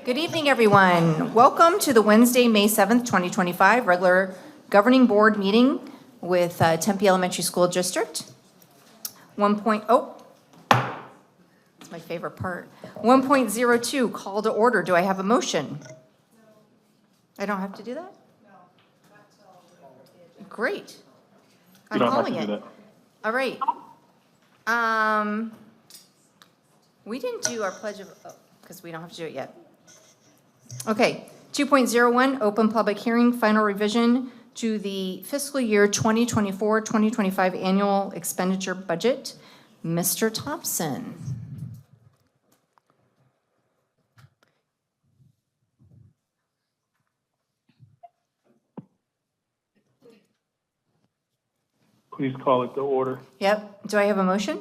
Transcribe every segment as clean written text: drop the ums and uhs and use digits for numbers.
Good evening, everyone. Welcome to the Wednesday, May 7th, 2025 regular governing board meeting with Tempe Elementary School District. It's my favorite part. 1.02, call to order. Do I have a motion? I don't have to do that? Great. I'm calling it. All right. We didn't do our pledge of, because we don't have to do it yet. Okay, 2.01, open public hearing, final revision to the fiscal year 2024-2025 annual expenditure budget. Mr. Thompson. Please call it to order. Yep. Do I have a motion?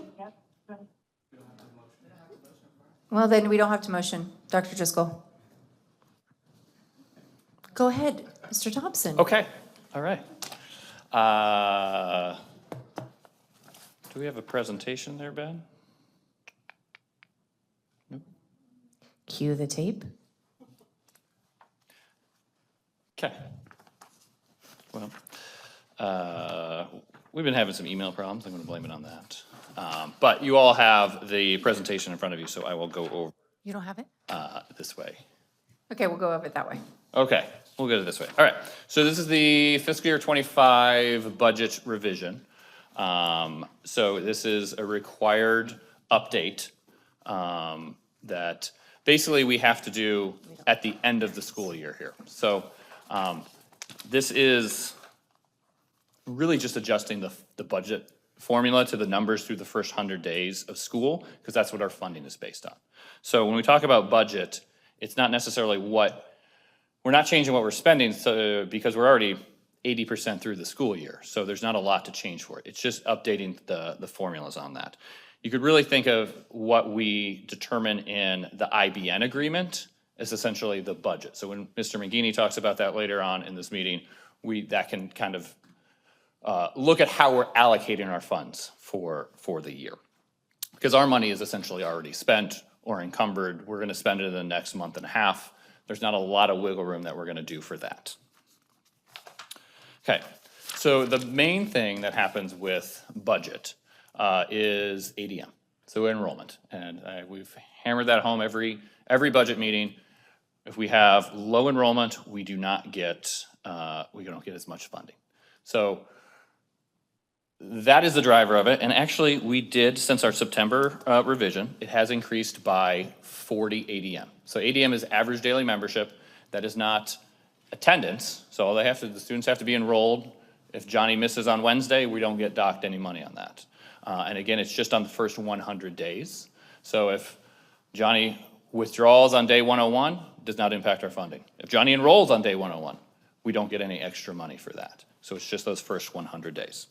Well, then we don't have to motion. Dr. Driscoll. Go ahead, Mr. Thompson. Okay, all right. Do we have a presentation there, Ben? Nope. Cue the tape. Okay. Well, we've been having some email problems. I'm going to blame it on that. But you all have the presentation in front of you, so I will go over You don't have it? this way. Okay, we'll go over it that way. Okay, we'll go this way. All right, so this is the fiscal year 25 budget revision. So this is a required update that basically we have to do at the end of the school year here. So this is really just adjusting the budget formula to the numbers through the first 100 days of school, because that's what our funding is based on. So when we talk about budget, it's not necessarily we're not changing what we're spending because we're already 80% through the school year. So there's not a lot to change for it. It's just updating the formulas on that. You could really think of what we determine in the IBN agreement as essentially the budget. So when Mr. McGeaney talks about that later on in this meeting, that can kind of look at how we're allocating our funds for the year. Because our money is essentially already spent or encumbered. We're going to spend it in the next month and a half. There's not a lot of wiggle room that we're going to do for that. Okay, so the main thing that happens with budget is ADM, so enrollment. And we've hammered that home every budget meeting. If we have low enrollment, we don't get as much funding. So that is the driver of it. And actually, we did, since our September revision, it has increased by 40 ADM. So ADM is average daily membership. That is not attendance. So the students have to be enrolled. If Johnny misses on Wednesday, we don't get docked any money on that. And again, it's just on the first 100 days. So if Johnny withdraws on day 101, does not impact our funding. If Johnny enrolls on day 101, we don't get any extra money for that. So it's just those first 100 days.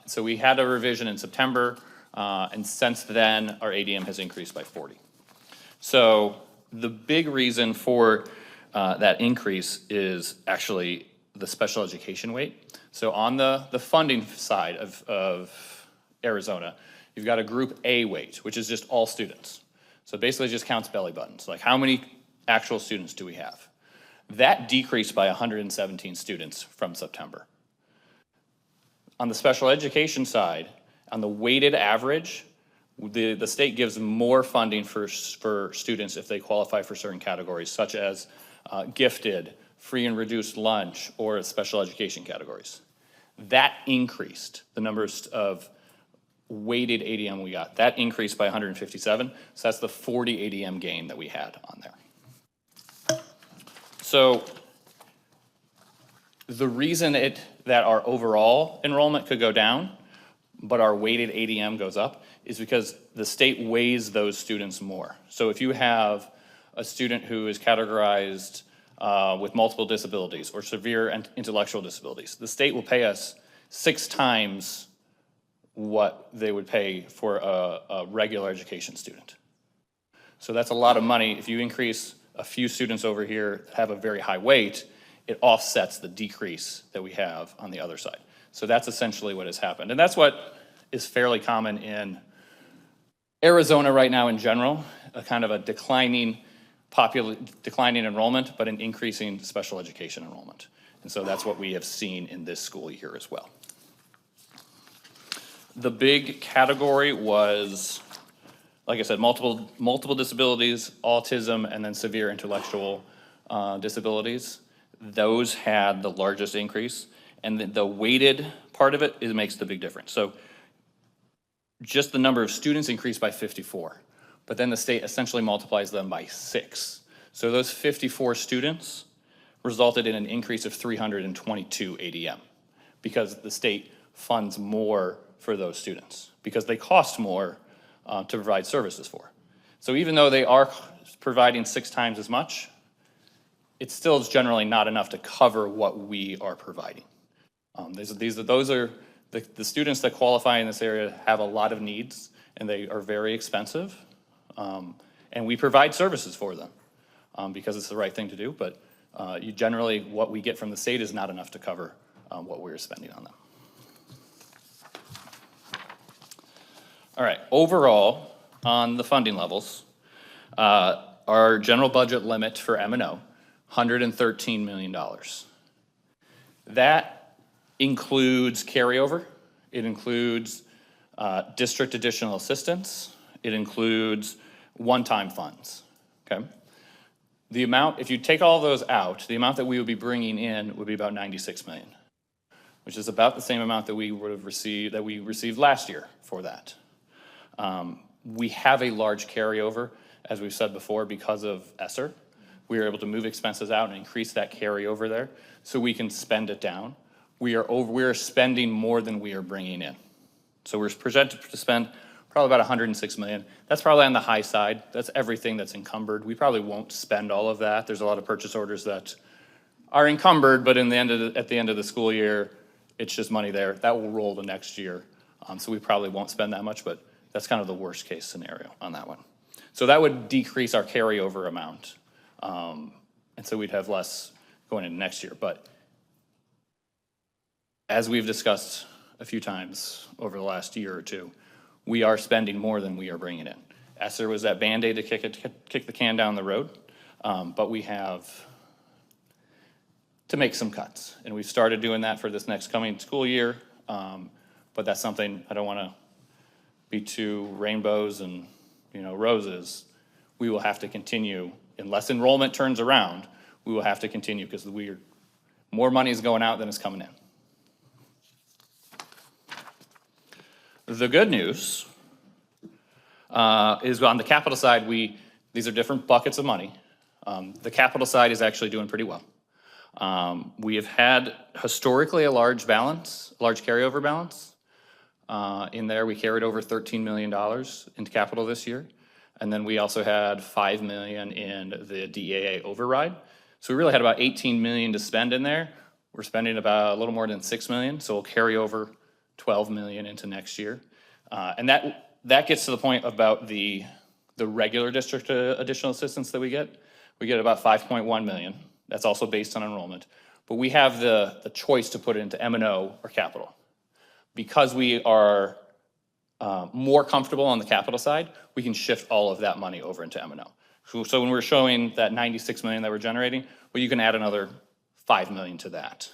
So we had a revision in September, and since then, our ADM has increased by 40. So the big reason for that increase is actually the special education weight. So on the funding side of Arizona, you've got a group A weight, which is just all students. So basically it just counts belly buttons, like how many actual students do we have? That decreased by 117 students from September. On the special education side, on the weighted average, the state gives more funding for students if they qualify for certain categories, such as gifted, free and reduced lunch, or special education categories. That increased the numbers of weighted ADM we got. That increased by 157, so that's the 40 ADM gain that we had on there. So the reason that our overall enrollment could go down, but our weighted ADM goes up, is because the state weighs those students more. So if you have a student who is categorized with multiple disabilities or severe intellectual disabilities, the state will pay us 6 times what they would pay for a regular education student. So that's a lot of money. If you increase a few students over here that have a very high weight, it offsets the decrease that we have on the other side. So that's essentially what has happened. And that's what is fairly common in Arizona right now in general, a kind of a declining declining enrollment, but an increasing special education enrollment. And so that's what we have seen in this school year as well. The big category was, like I said, multiple disabilities, autism, and then severe intellectual disabilities. Those had the largest increase, and the weighted part of it, makes the big difference. So just the number of students increased by 54, but then the state essentially multiplies them by 6. So those 54 students resulted in an increase of 322 ADM, because the state funds more for those students, because they cost more to provide services for. So even though they are providing 6 times as much, it still is generally not enough to cover what we are providing. Those are the students that qualify in this area have a lot of needs, and they are very expensive. And we provide services for them because it's the right thing to do, but generally what we get from the state is not enough to cover what we're spending on them. All right, overall, on the funding levels, our general budget limit for M&O, $113 million. That includes carryover, it includes district additional assistance, it includes one-time funds, okay? The amount, if you take all those out, the amount that we would be bringing in would be about 96 million, which is about the same amount that we would have received, that we received last year for that. We have a large carryover, as we've said before, because of ESSER. We are able to move expenses out and increase that carryover there so we can spend it down. We are spending more than we are bringing in. So we're projected to spend probably about 106 million. That's probably on the high side. That's everything that's encumbered. We probably won't spend all of that. There's a lot of purchase orders that are encumbered, but at the end of the school year, it's just money there. That will roll the next year. So we probably won't spend that much, but that's kind of the worst case scenario on that one. So that would decrease our carryover amount. And so we'd have less going into next year. But as we've discussed a few times over the last year or two, we are spending more than we are bringing in. ESSER was that Band-Aid to kick the can down the road, but we have to make some cuts. And we've started doing that for this next coming school year, but that's something, I don't wanna be too rainbows and roses. We will have to continue, unless enrollment turns around, we will have to continue because more money is going out than is coming in. The good news is on the capital side, these are different buckets of money. The capital side is actually doing pretty well. We have had historically a large carryover balance. In there, we carried over $13 million into capital this year. And then we also had $5 million in the DEA override. So we really had about 18 million to spend in there. We're spending about a little more than 6 million, so we'll carry over 12 million into next year. And that gets to the point about the regular district additional assistance that we get. We get about 5.1 million. That's also based on enrollment. But we have the choice to put it into M&O or capital. Because we are more comfortable on the capital side, we can shift all of that money over into M&O. So when we're showing that 96 million that we're generating, well, you can add another 5 million to that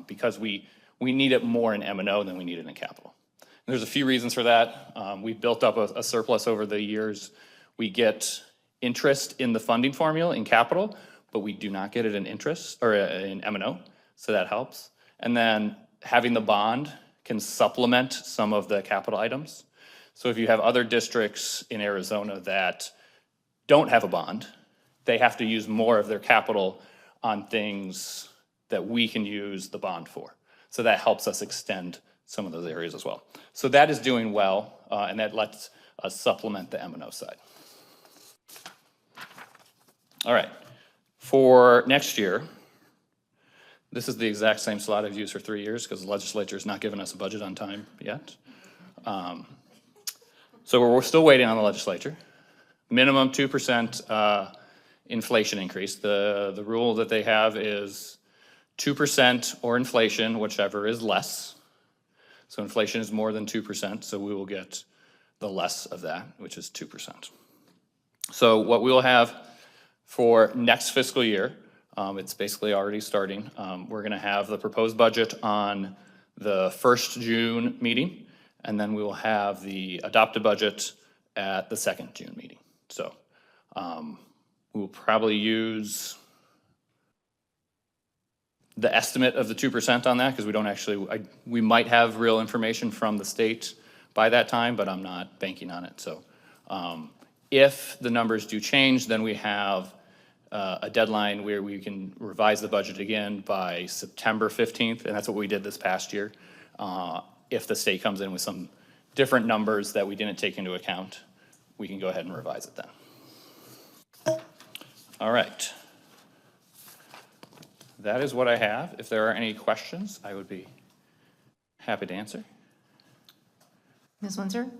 because we need it more in M&O than we need it in capital. And there's a few reasons for that. We've built up a surplus over the years. We get interest in the funding formula in capital, but we do not get it in interest or in M&O, so that helps. And then having the bond can supplement some of the capital items. So if you have other districts in Arizona that don't have a bond, they have to use more of their capital on things that we can use the bond for. So that helps us extend some of those areas as well. So that is doing well, and that lets us supplement the M&O side. All right, for next year, this is the exact same slide I've used for 3 years because the legislature has not given us a budget on time yet. So we're still waiting on the legislature. Minimum 2% inflation increase. The rule that they have is 2% or inflation, whichever is less. So inflation is more than 2%, so we will get the less of that, which is 2%. So what we will have For next fiscal year, it's basically already starting. We're gonna have the proposed budget on the first June meeting, and then we will have the adopted budget at the second June meeting. So, we will probably use the estimate of the 2% on that, because we don't actually, we might have real information from the state by that time, but I'm not banking on it. So, if the numbers do change, then we have a deadline where we can revise the budget again by September 15th, and that's what we did this past year. If the state comes in with some different numbers that we didn't take into account, we can go ahead and revise it then. All right. That is what I have. If there are any questions, I would be happy to answer. Ms. Windsor?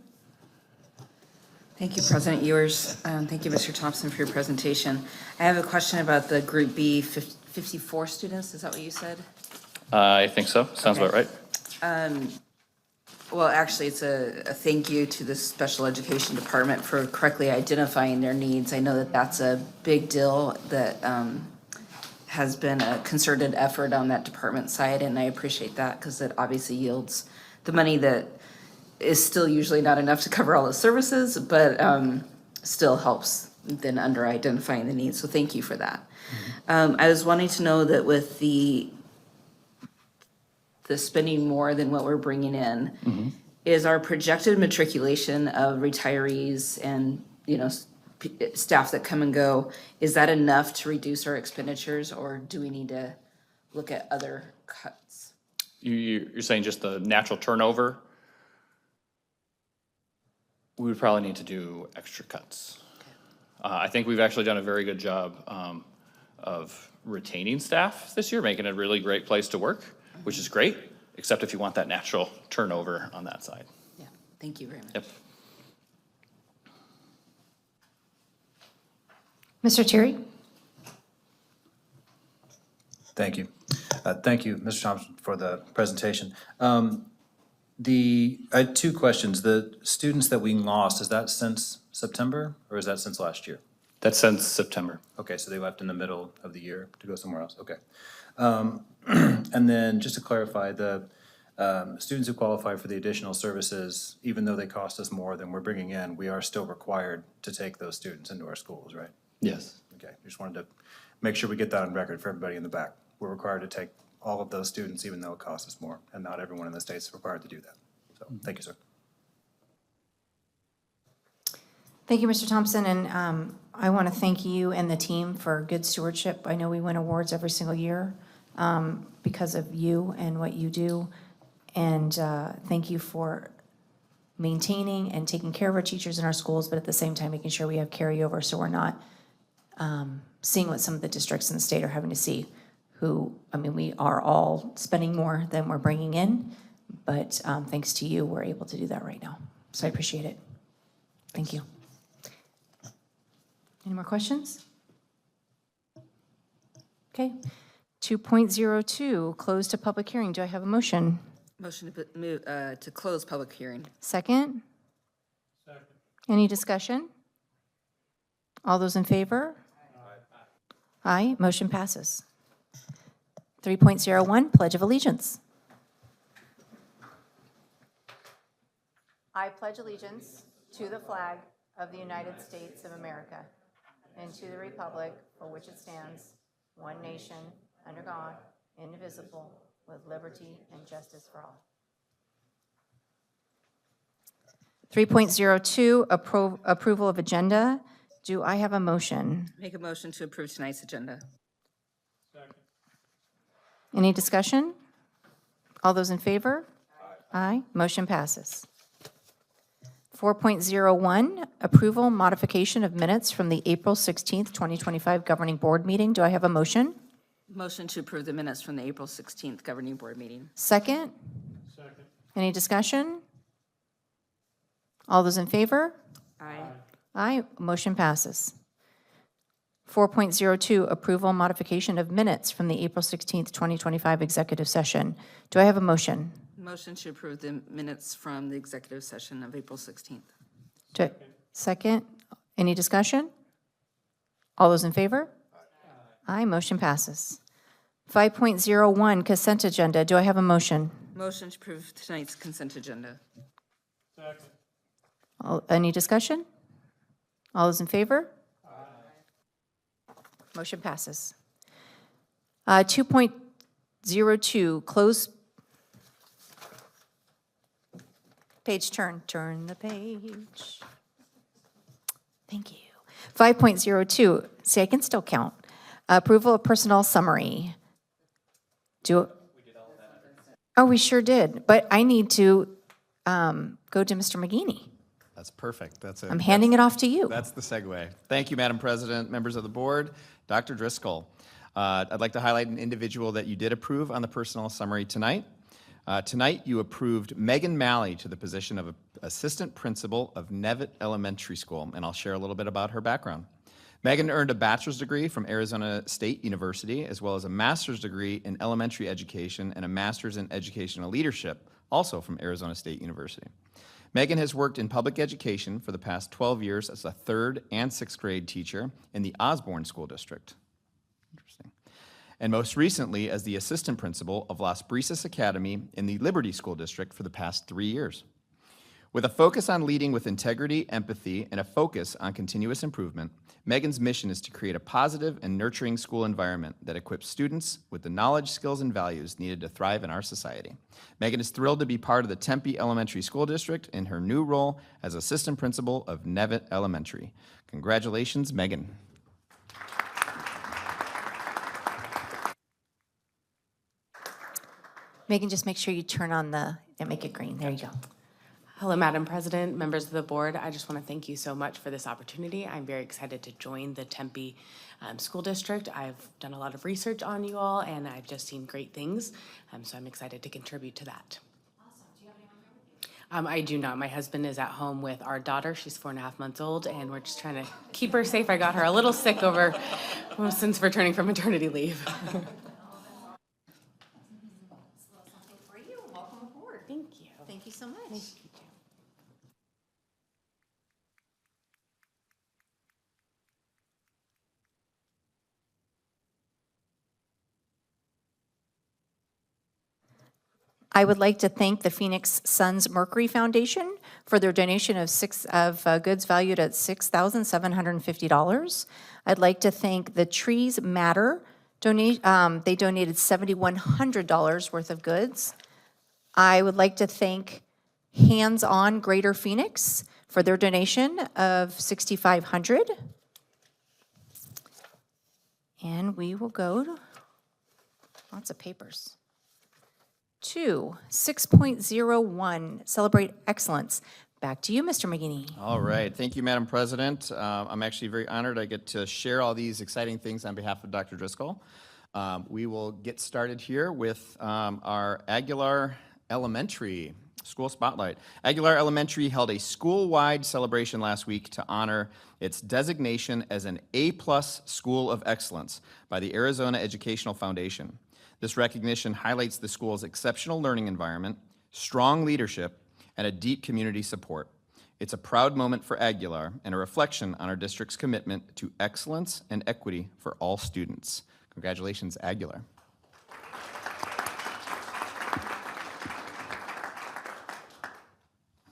Thank you, President Ewers. Thank you, Mr. Thompson, for your presentation. I have a question about the Group B 54 students. Is that what you said? I think so. Sounds about right. Well, actually, it's a thank you to the Special Education Department for correctly identifying their needs. I know that that's a big deal that has been a concerted effort on that department side, and I appreciate that because it obviously yields the money that is still usually not enough to cover all the services, but still helps then under identifying the needs. So thank you for that. I was wanting to know that with the spending more than what we're bringing in, is our projected matriculation of retirees and, you know, staff that come and go, is that enough to reduce our expenditures, or do we need to look at other cuts? You're saying just the natural turnover? We would probably need to do extra cuts. I think we've actually done a very good job of retaining staff this year, making it a really great place to work, which is great, except if you want that natural turnover on that side. Yeah, thank you very much. Yep. Mr. Thierry? Thank you. Thank you, Mr. Thompson, for the presentation. I had two questions. The students that we lost, is that since September or is that since last year? That's since September. Okay, so they left in the middle of the year to go somewhere else, okay. And then just to clarify, the students who qualify for the additional services, even though they cost us more than we're bringing in, we are still required to take those students into our schools, right? Yes. Okay, just wanted to make sure we get that on record for everybody in the back. We're required to take all of those students, even though it costs us more, and not everyone in the state is required to do that. So, thank you, sir. Thank you, Mr. Thompson, and I want to thank you and the team for good stewardship. I know we win awards every single year because of you and what you do, and thank you for maintaining and taking care of our teachers in our schools, but at the same time making sure we have carryover so we're not seeing what some of the districts in the state are having to see, who, I mean, we are all spending more than we're bringing in, but thanks to you, we're able to do that right now. So I appreciate it. Thank you. Any more questions? Okay. 2.02, close to public hearing. Do I have a motion? Motion to move to close public hearing. Second? Any discussion? All those in favor? Aye. Motion passes. 3.01, Pledge of Allegiance. I pledge allegiance to the flag of the United States of America and to the republic for which it stands, one nation, under God, indivisible, with liberty and justice for all. 3.02, approval of agenda. Do I have a motion? Make a motion to approve tonight's agenda. Any discussion? All those in favor? Aye. Motion passes. 4.01, approval modification of minutes from the April 16th, 2025 Governing Board meeting. Do I have a motion? Motion to approve the minutes from the April 16th Governing Board meeting. Second? Second. Any discussion? All those in favor? Aye. Aye. Motion passes. 4.02, approval modification of minutes from the April 16th, 2025 executive session. Do I have a motion? Motion to approve the minutes from the executive session of April 16th. Second? Any discussion? All those in favor? Aye, motion passes. 5.01, consent agenda. Do I have a motion? Motion to approve tonight's consent agenda. Any discussion? All those in favor? Motion passes. 2.02, close. Page turn the page. Thank you. 5.02, see, I can still count. Approval of personnel summary. Oh, we sure did, but I need to go to Mr. McGinney. That's perfect. That's it. I'm handing it off to you. That's the segue. Thank you, Madam President, members of the board, Dr. Driscoll. I'd like to highlight an individual that you did approve on the personnel summary tonight. Tonight, you approved Megan Malley to the position of Assistant Principal of Nevitt Elementary School, and I'll share a little bit about her background. Megan earned a bachelor's degree from Arizona State University, as well as a master's degree in elementary education and a master's in educational leadership, also from Arizona State University. Megan has worked in public education for the past 12 years as a 3rd and 6th grade teacher in the Osborne School District. Interesting. And most recently as the assistant principal of Las Brisas Academy in the Liberty School District for the past 3 years. With a focus on leading with integrity, empathy, and a focus on continuous improvement, Megan's mission is to create a positive and nurturing school environment that equips students with the knowledge, skills, and values needed to thrive in our society. Megan is thrilled to be part of the Tempe Elementary School District in her new role as assistant principal of Nevitt Elementary. Congratulations, Megan. Megan, just make sure you turn on and make it green. There you go. Hello, Madam President, members of the board. I just want to thank you so much for this opportunity. I'm very excited to join the Tempe School District. I've done a lot of research on you all, and I've just seen great things, so I'm excited to contribute to that. Awesome. Do you have anyone? I do not. My husband is at home with our daughter. She's 4.5 months old, and we're just trying to keep her safe. I got her a little sick since returning from maternity leave. Thank you. Thank you so much. I would like to thank the Phoenix Suns Mercury Foundation for their donation of goods valued at $6,750. I'd like to thank the Trees Matter they donated $7,100 worth of goods. I would like to thank Hands On Greater Phoenix for their donation of $6,500. And we will go to lots of papers. 6.01, Celebrate Excellence. Back to you, Mr. McGinney. All right. Thank you, Madam President. I'm actually very honored I get to share all these exciting things on behalf of Dr. Driscoll. We will get started here with our Aguilar Elementary School Spotlight. Aguilar Elementary held a school-wide celebration last week to honor its designation as an A-plus School of Excellence by the Arizona Educational Foundation. This recognition highlights the school's exceptional learning environment, strong leadership, and a deep community support. It's a proud moment for Aguilar and a reflection on our district's commitment to excellence and equity for all students. Congratulations, Aguilar.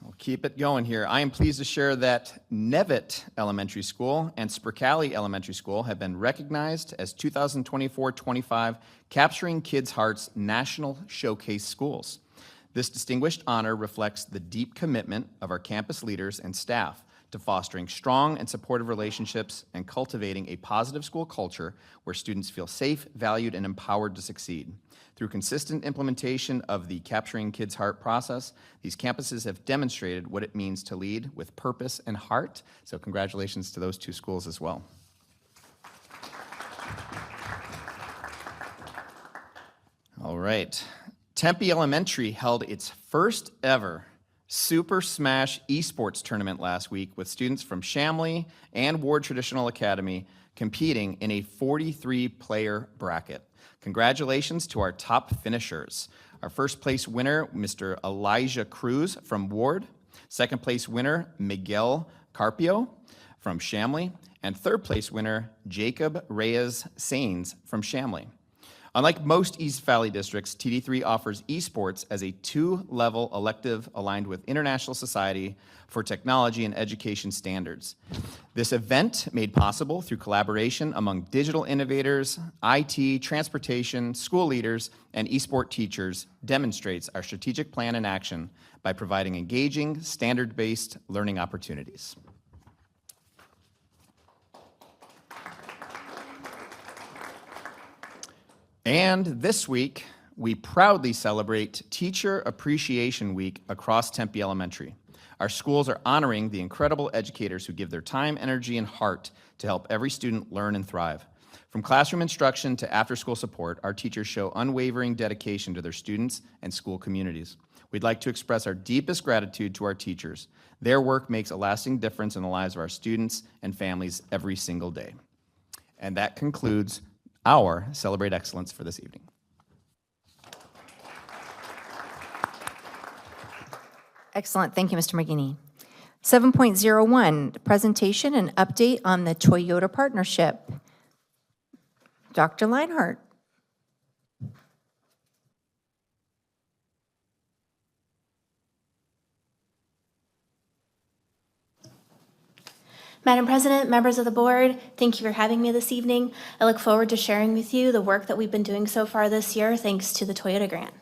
We'll keep it going here. I am pleased to share that Nevitt Elementary School and Spercali Elementary School have been recognized as 2024-25 Capturing Kids' Hearts National Showcase Schools. This distinguished honor reflects the deep commitment of our campus leaders and staff to fostering strong and supportive relationships and cultivating a positive school culture where students feel safe, valued, and empowered to succeed. Through consistent implementation of the Capturing Kids' Heart process, these campuses have demonstrated what it means to lead with purpose and heart. So congratulations to those two schools as well. All right. Tempe Elementary held its first ever Super Smash Esports tournament last week with students from Shamley and Ward Traditional Academy competing in a 43-player bracket. Congratulations to our top finishers. Our first place winner, Mr. Elijah Cruz from Ward. Second place winner, Miguel Carpio from Shamley. And third place winner, Jacob Reyes Sains from Shamley. Unlike most East Valley districts, TD3 offers esports as a 2-level elective aligned with International Society for Technology and Education standards. This event, made possible through collaboration among digital innovators, IT, transportation, school leaders, and esport teachers, demonstrates our strategic plan in action by providing engaging, standard-based learning opportunities. And this week, we proudly celebrate Teacher Appreciation Week across Tempe Elementary. Our schools are honoring the incredible educators who give their time, energy, and heart to help every student learn and thrive. From classroom instruction to after-school support, our teachers show unwavering dedication to their students and school communities. We'd like to express our deepest gratitude to our teachers. Their work makes a lasting difference in the lives of our students and families every single day. And that concludes our Celebrate Excellence for this evening. Excellent. Thank you, Mr. McGinney. 7.01, presentation and update on the Toyota partnership. Dr. Leinhardt. Madam President, members of the board, thank you for having me this evening. I look forward to sharing with you the work that we've been doing so far this year thanks to the Toyota Grant.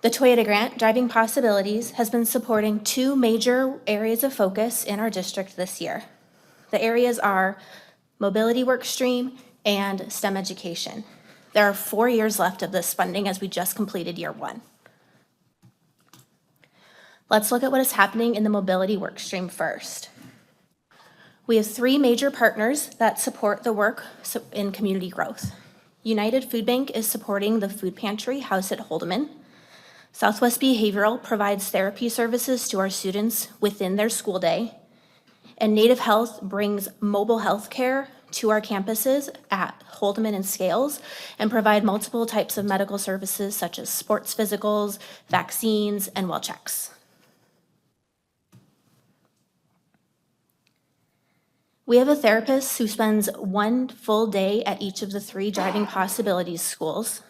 The Toyota Grant, Driving Possibilities, has been supporting 2 major areas of focus in our district this year. The areas are Mobility Workstream and STEM Education. There are 4 years left of this funding as we just completed year 1. Let's look at what is happening in the Mobility Workstream first. We have 3 major partners that support the work in community growth. United Food Bank is supporting the food pantry housed at Holdeman. Southwest Behavioral provides therapy services to our students within their school day. And Native Health brings mobile health care to our campuses at Holdeman and Scales and provide multiple types of medical services such as sports physicals, vaccines, and well checks. We have a therapist who spends 1 full day at each of the 3 Driving Possibilities schools,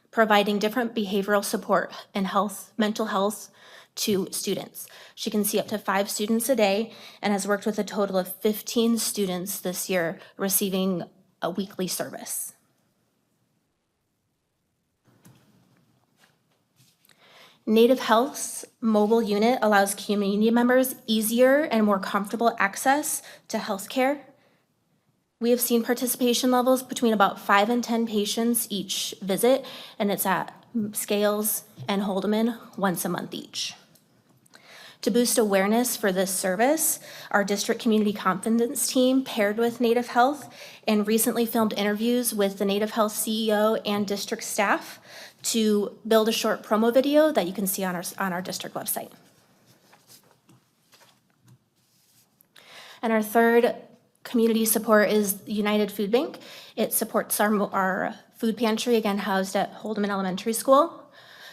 providing different behavioral support and mental health to students. She can see up to 5 students a day and has worked with a total of 15 students this year receiving a weekly service. Native Health's mobile unit allows community members easier and more comfortable access to healthcare. We have seen participation levels between about 5 and 10 patients each visit, and it's at Scales and Holdeman once a month each. To boost awareness for this service, our district community confidence team paired with Native Health and recently filmed interviews with the Native Health CEO and district staff to build a short promo video that you can see on our district website. And our third community support is United Food Bank. It supports our food pantry, again housed at Holdeman Elementary School.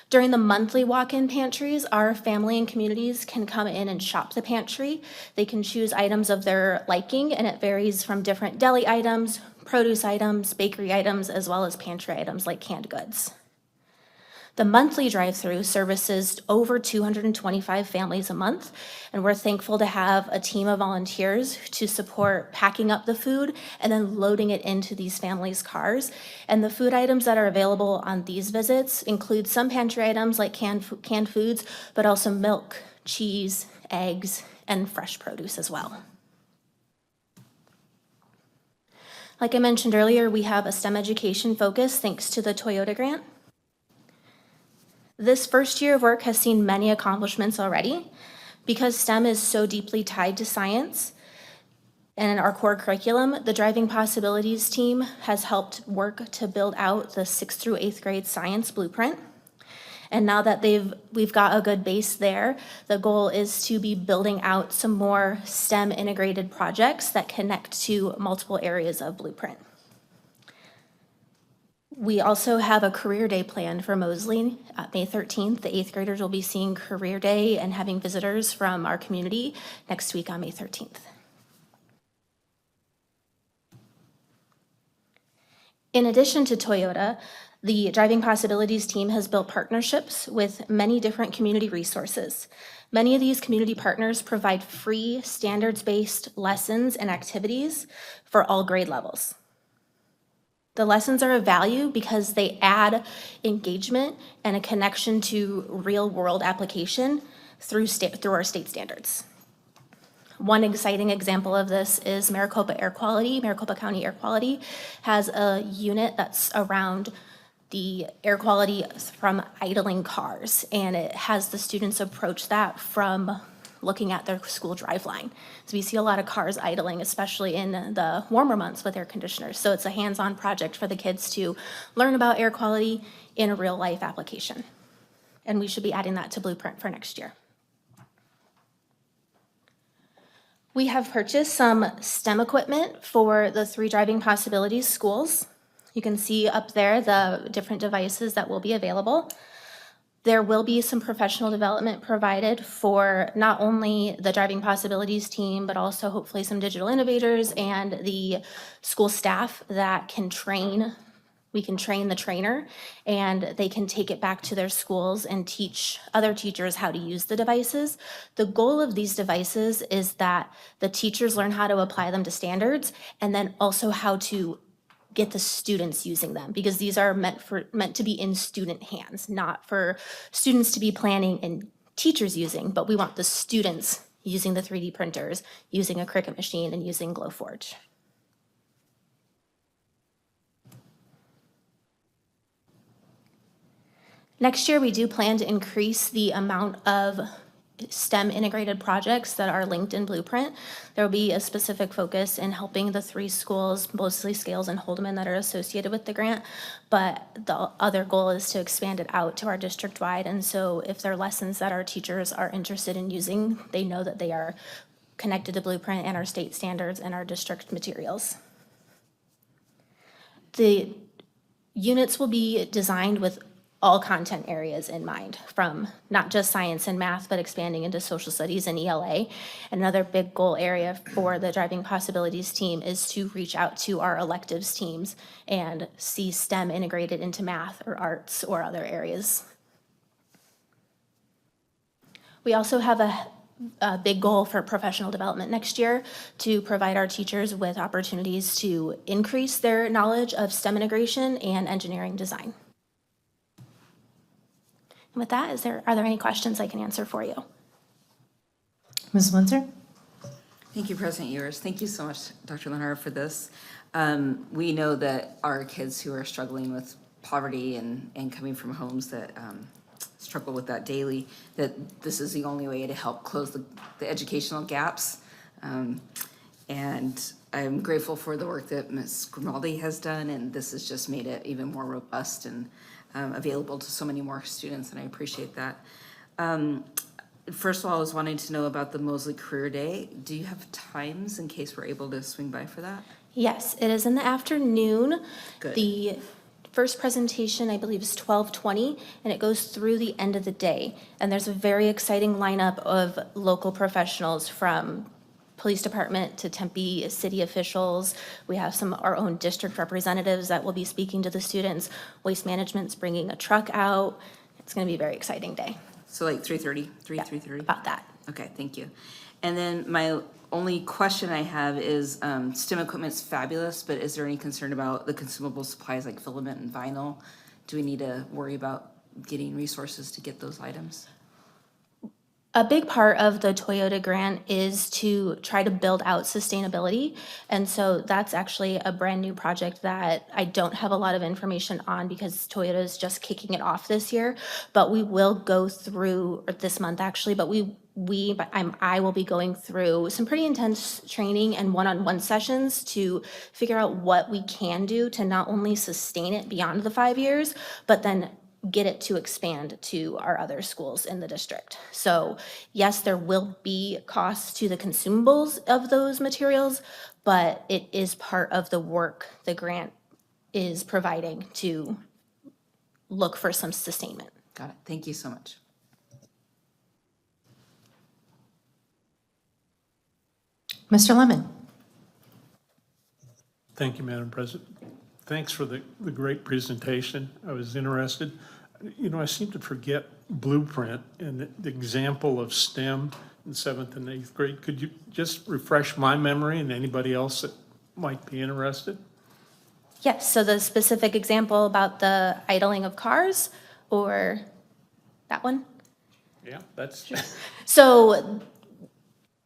During the monthly walk-in pantries, our family and communities can come in and shop the pantry. They can choose items of their liking, and it varies from different deli items, produce items, bakery items, as well as pantry items like canned goods. The monthly drive-through services over 225 families a month, and we're thankful to have a team of volunteers to support packing up the food and then loading it into these families' cars. And the food items that are available on these visits include some pantry items like canned foods, but also milk, cheese, eggs, and fresh produce as well. Like I mentioned earlier, we have a STEM education focus thanks to the Toyota Grant. This first year of work has seen many accomplishments already. Because STEM is so deeply tied to science and in our core curriculum, the Driving Possibilities team has helped work to build out the 6th through 8th grade science blueprint. And now that we've got a good base there, the goal is to be building out some more STEM integrated projects that connect to multiple areas of blueprint. We also have a career day planned for Mosley. May 13th, the 8th graders will be seeing career day and having visitors from our community next week on May 13th. In addition to Toyota, the Driving Possibilities team has built partnerships with many different community resources. Many of these community partners provide free, standards-based lessons and activities for all grade levels. The lessons are of value because they add engagement and a connection to real-world application through our state standards. One exciting example of this is Maricopa Air Quality. Maricopa County Air Quality has a unit that's around the air quality from idling cars, and it has the students approach that from looking at their school drive line. So we see a lot of cars idling, especially in the warmer months with air conditioners. So it's a hands-on project for the kids to learn about air quality in a real-life application. And we should be adding that to Blueprint for next year. We have purchased some STEM equipment for the 3 Driving Possibilities schools. You can see up there the different devices that will be available. There will be some professional development provided for not only the Driving Possibilities team, but also hopefully some digital innovators and the school staff that can train. We can train the trainer, and they can take it back to their schools and teach other teachers how to use the devices. The goal of these devices is that the teachers learn how to apply them to standards, and then also how to get the students using them, because these are meant to be in student hands, not for students to be planning and teachers using, but we want the students using the 3D printers, using a Cricut machine, and using Glowforge. Next year, we do plan to increase the amount of STEM integrated projects that are linked in Blueprint. There will be a specific focus in helping the 3 schools, mostly Scales and Holdeman, that are associated with the grant, but the other goal is to expand it out to our district-wide, and so if there are lessons that our teachers are interested in using, they know that they are connected to Blueprint and our state standards and our district materials. The units will be designed with all content areas in mind, from not just science and math, but expanding into social studies and ELA. Another big goal area for the Driving Possibilities team is to reach out to our electives teams and see STEM integrated into math or arts or other areas. We also have a big goal for professional development next year to provide our teachers with opportunities to increase their knowledge of STEM integration and engineering design. And with that, are there any questions I can answer for you? Ms. Windsor? Thank you, President Ewers. Thank you so much, Dr. Lenhart, for this. We know that our kids who are struggling with poverty and coming from homes that struggle with that daily, that this is the only way to help close the educational gaps. And I'm grateful for the work that Ms. Grimaldi has done, and this has just made it even more robust and available to so many more students, and I appreciate that. First of all, I was wanting to know about the Mosley Career Day. Do you have times in case we're able to swing by for that? Yes, it is in the afternoon. Good. The first presentation, I believe, is 12:20, and it goes through the end of the day. And there's a very exciting lineup of local professionals from police department to Tempe city officials. We have our own district representatives that will be speaking to the students. Waste Management's bringing a truck out. It's going to be a very exciting day. So like 3:30, Yeah, 3:30? about that. Okay, thank you. And then my only question I have is, STEM equipment's fabulous, but is there any concern about the consumable supplies like filament and vinyl? Do we need to worry about getting resources to get those items? A big part of the Toyota grant is to try to build out sustainability. And so that's actually a brand new project that I don't have a lot of information on because Toyota is just kicking it off this year. But we will go through, or this month actually, but I will be going through some pretty intense training and one-on-one sessions to figure out what we can do to not only sustain it beyond the 5 years, but then get it to expand to our other schools in the district. So yes, there will be costs to the consumables of those materials, but it is part of the work the grant is providing to look for some sustainment. Got it. Thank you so much. Mr. Lemon? Thank you, Madam President. Thanks for the great presentation. I was interested. You know, I seem to forget Blueprint and the example of STEM in 7th and 8th grade. Could you just refresh my memory and anybody else that might be interested? Yes, so the specific example about the idling of cars, or that one? Yeah, that's, So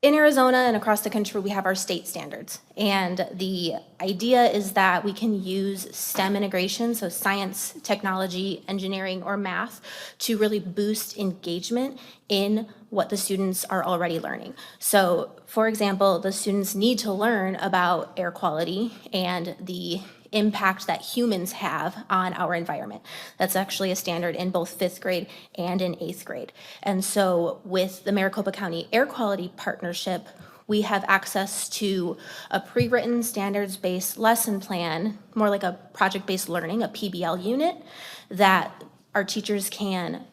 in Arizona and across the country, we have our state standards. And the idea is that we can use STEM integration, so science, technology, engineering, or math, to really boost engagement in what the students are already learning. So, for example, the students need to learn about air quality and the impact that humans have on our environment. That's actually a standard in both 5th grade and in 8th grade. And so with the Maricopa County Air Quality Partnership, we have access to a pre-written standards-based lesson plan, more like a project-based learning, a PBL unit, that our teachers can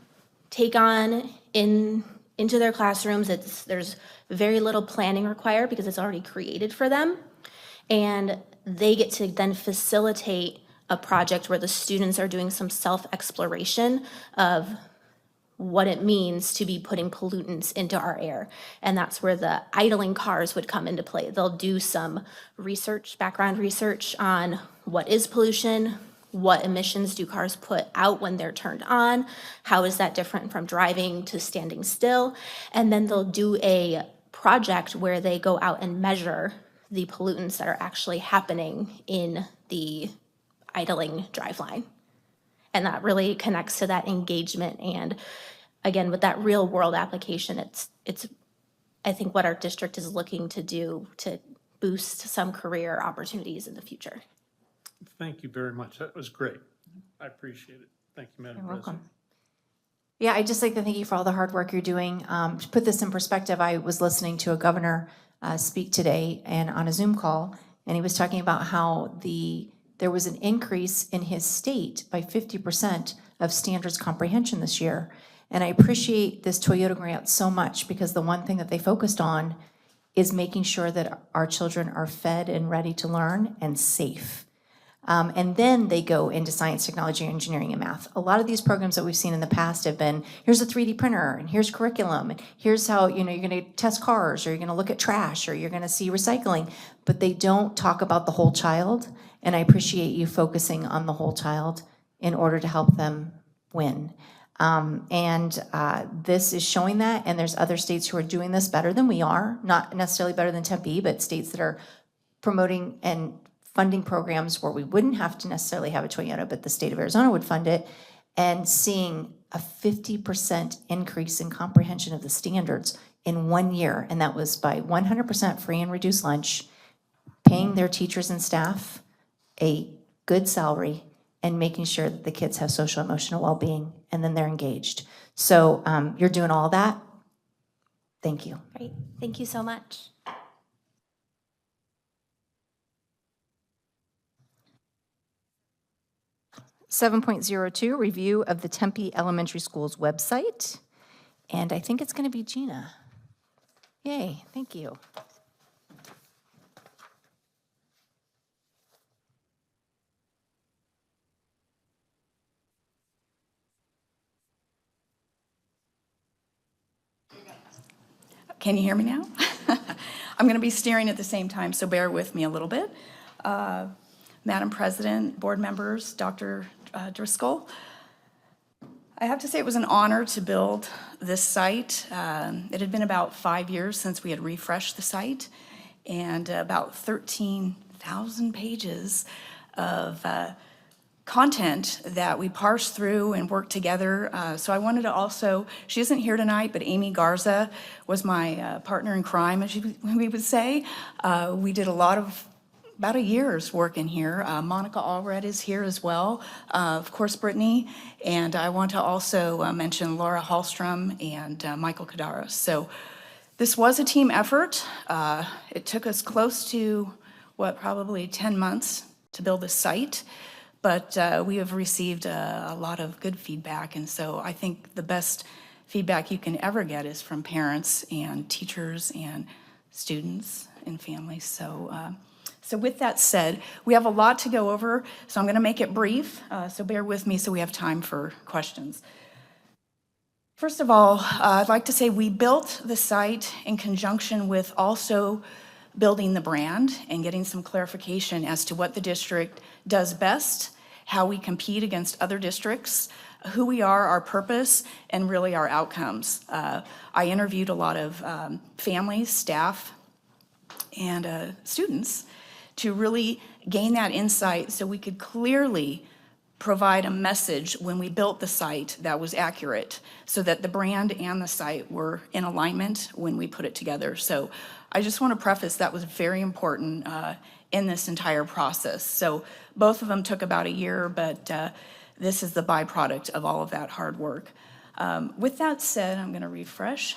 take on into their classrooms. There's very little planning required because it's already created for them. And they get to then facilitate a project where the students are doing some self-exploration of what it means to be putting pollutants into our air. And that's where the idling cars would come into play. They'll do some research, background research on what is pollution, what emissions do cars put out when they're turned on, how is that different from driving to standing still, and then they'll do a project where they go out and measure the pollutants that are actually happening in the idling driveline. And that really connects to that engagement. And again, with that real world application, it's I think what our district is looking to do to boost some career opportunities in the future. thank you very much. That was great. I appreciate it. Thank you, Madam You're President. welcome. Yeah, I'd just like to thank you for all the hard work you're doing. To put this in perspective, I was listening to a governor speak today and on a Zoom call, and he was talking about how there was an increase in his state by 50% of standards comprehension this year. And I appreciate this Toyota grant so much because the one thing that they focused on is making sure that our children are fed and ready to learn and safe. And then they go into science, technology, engineering, and math. A lot of these programs that we've seen in the past have been, here's a 3D printer, and here's curriculum, and here's how, you're gonna test cars, or you're gonna look at trash, or you're gonna see recycling, but they don't talk about the whole child, and I appreciate you focusing on the whole child in order to help them win. This is showing that, and there's other states who are doing this better than we are, not necessarily better than Tempe, but states that are promoting and funding programs where we wouldn't have to necessarily have a Toyota, but the state of Arizona would fund it, and seeing a 50% increase in comprehension of the standards in 1 year. And that was by 100% free and reduced lunch, paying their teachers and staff a good salary, and making sure that the kids have social emotional well-being, and then they're engaged. So you're doing all that. Thank you. Great, thank you so much. Seven 7.02, review of the Tempe Elementary School's website. And I think it's going to be Gina. Yay, thank you. Can you hear me now? I'm going to be staring at the same time, so bear with me a little bit. Madam President, board members, Dr. Driscoll, I have to say it was an honor to build this site. It had been about 5 years since we had refreshed the site, and about 13,000 pages of content that we parsed through and worked together. So I wanted to also, she isn't here tonight, but Amy Garza was my partner in crime, as we would say. We did about a year's work in here. Monica Allred is here as well, of course, Brittany, and I want to also mention Laura Hallstrom and Michael Kadaros. So this was a team effort. It took us close to, probably 10 months to build this site. But we have received a lot of good feedback, and so I think the best feedback you can ever get is from parents and teachers and students and families. So So with that said, we have a lot to go over, so I'm going to make it brief, so bear with me so we have time for questions. First of all, I'd like to say we built the site in conjunction with also building the brand and getting some clarification as to what the district does best, how we compete against other districts, who we are, our purpose, and really our outcomes. I interviewed a lot of families, staff, and students to really gain that insight so we could clearly provide a message when we built the site that was accurate, so that the brand and the site were in alignment when we put it together. So I just want to preface that was very important in this entire process. So both of them took about a year, but this is the byproduct of all of that hard work. With that said, I'm going to refresh.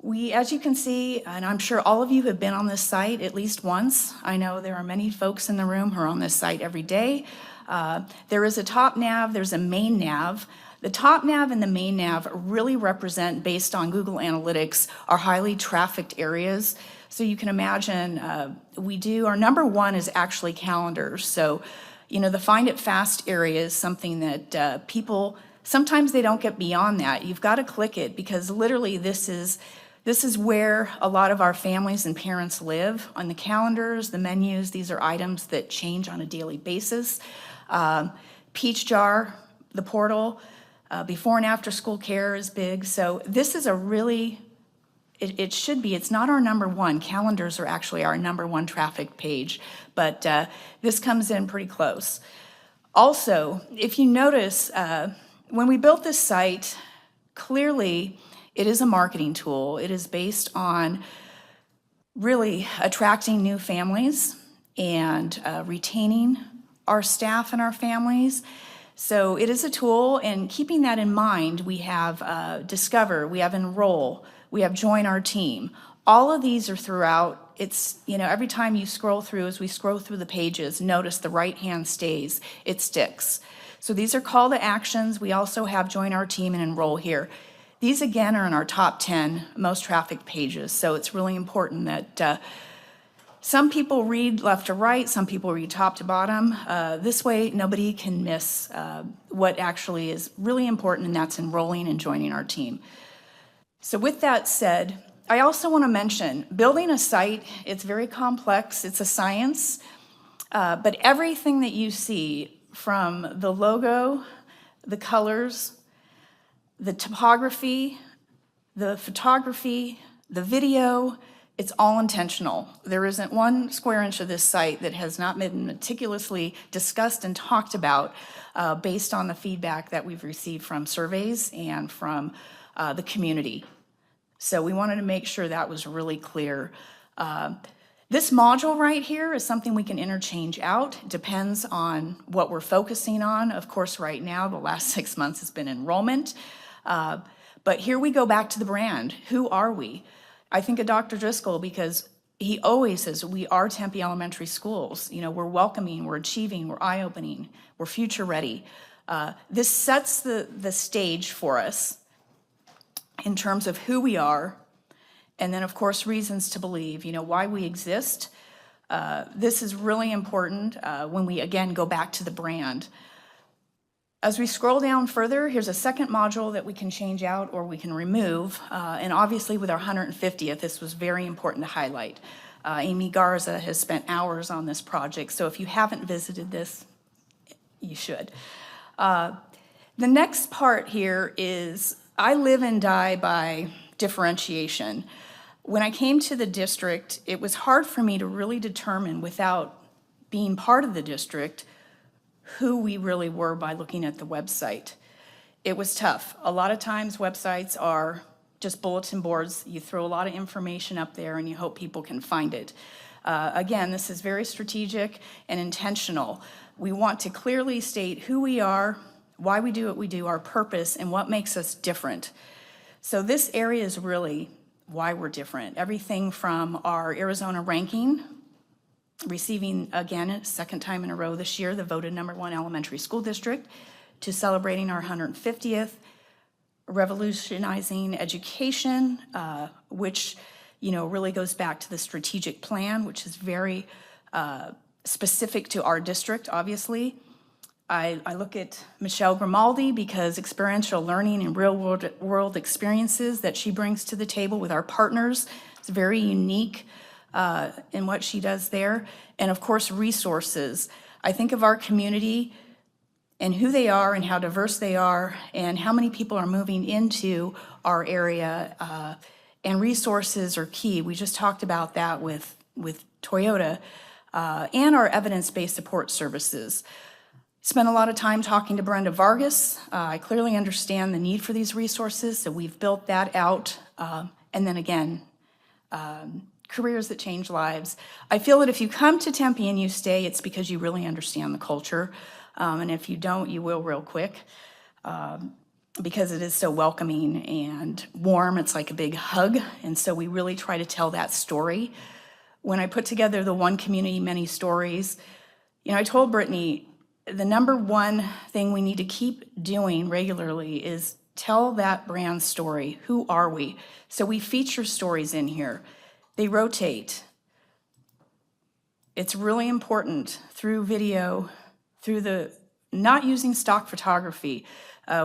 We, as you can see, and I'm sure all of you have been on this site at least once. I know there are many folks in the room who are on this site every day. There is a top nav, there's a main nav. The top nav and the main nav really represent, based on Google Analytics, our highly trafficked areas. So you can imagine, our number one is actually calendars. So, you know, the find it fast area is something that people, sometimes they don't get beyond that. You've got to click it, because literally this is where a lot of our families and parents live. On the calendars, the menus, these are items that change on a daily basis. Peach Jar, the portal, before and after school care is big. So this is a really, it should be, it's not our number one. Calendars are actually our number one traffic page, but this comes in pretty close. Also, if you notice, when we built this site, clearly it is a marketing tool. It is based on really attracting new families and retaining our staff and our families. So it is a tool, and keeping that in mind, we have Discover, we have Enroll, we have Join Our Team. All of these are throughout. It's, you know, every time you scroll through, as we scroll through the pages, notice the right hand stays, it sticks. So these are call to actions. We also have Join Our Team and Enroll here. These, again, are in our top 10 most trafficked pages, so it's really important that some people read left to right, some people read top to bottom. This way, nobody can miss what actually is really important, and that's enrolling and joining our team. So with that said, I also want to mention, building a site, it's very complex, it's a science, but everything that you see, from the logo, the colors, the topography, the photography, the video, it's all intentional. There isn't one square inch of this site that has not been meticulously discussed and talked about based on the feedback that we've received from surveys and from the community. So we wanted to make sure that was really clear. This module right here is something we can interchange out. It depends on what we're focusing on. Of course, right now, the last 6 months has been enrollment. But here we go back to the brand. Who are we? I think of Dr. Driscoll because he always says, we are Tempe Elementary Schools. You know, we're welcoming, we're achieving, we're eye-opening, we're future ready. This sets the stage for us in terms of who we are, and then, of course, reasons to believe, you know, why we exist. This is really important when we, again, go back to the brand. As we scroll down further, here's a second module that we can change out or we can remove. And obviously with our 150th, this was very important to highlight. Amy Garza has spent hours on this project, so if you haven't visited this, you should. The next part here is, I live and die by differentiation. When I came to the district, it was hard for me to really determine, without being part of the district, who we really were by looking at the website. It was tough. A lot of times websites are just bulletin boards. You throw a lot of information up there and you hope people can find it. Again, this is very strategic and intentional. We want to clearly state who we are, why we do what we do, our purpose, and what makes us different. So this area is really why we're different. Everything from our Arizona ranking, receiving, again, a second time in a row this year, the voted #1 elementary school district, to celebrating our 150th, revolutionizing education, which really goes back to the strategic plan, which is very specific to our district, obviously. I look at Michelle Grimaldi because experiential learning and real world experiences that she brings to the table with our partners is very unique in what she does there. And of course, resources. I think of our community and who they are and how diverse they are and how many people are moving into our area. And resources are key. We just talked about that with Toyota and our evidence-based support services. Spent a lot of time talking to Brenda Vargas. I clearly understand the need for these resources, so we've built that out. And then again, careers that change lives. I feel that if you come to Tempe and you stay, it's because you really understand the culture. And if you don't, you will real quick because it is so welcoming and warm. It's like a big hug. And so we really try to tell that story. When I put together the One Community, Many Stories, I told Brittany, the number one thing we need to keep doing regularly is tell that brand story. Who are we? So we feature stories in here. They rotate. It's really important through video, through the not using stock photography.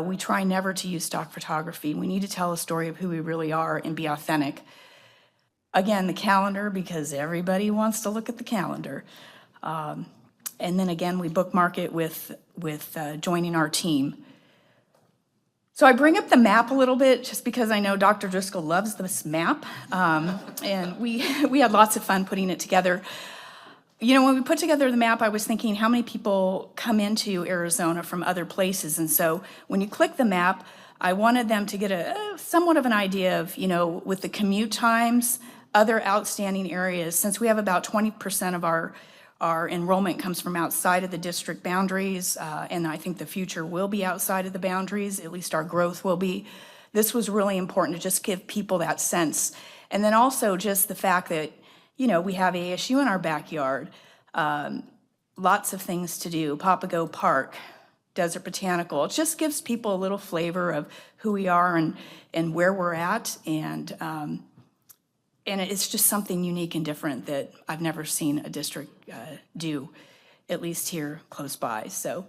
We try never to use stock photography. We need to tell a story of who we really are and be authentic. Again, the calendar, because everybody wants to look at the calendar. And then again, we bookmark it with joining our team. So I bring up the map a little bit just because I know Dr. Driscoll loves this map. And we had lots of fun putting it together. When we put together the map, I was thinking how many people come into Arizona from other places. And so when you click the map, I wanted them to get a somewhat of an idea of, with the commute times, other outstanding areas. Since we have about 20% of our enrollment comes from outside of the district boundaries, and I think the future will be outside of the boundaries, at least our growth will be. This was really important to just give people that sense. And then also just the fact that, we have ASU in our backyard, lots of things to do, Papago Park, Desert Botanical. It just gives people a little flavor of who we are and where we're at, and it's just something unique and different that I've never seen a district do, at least here close by. So,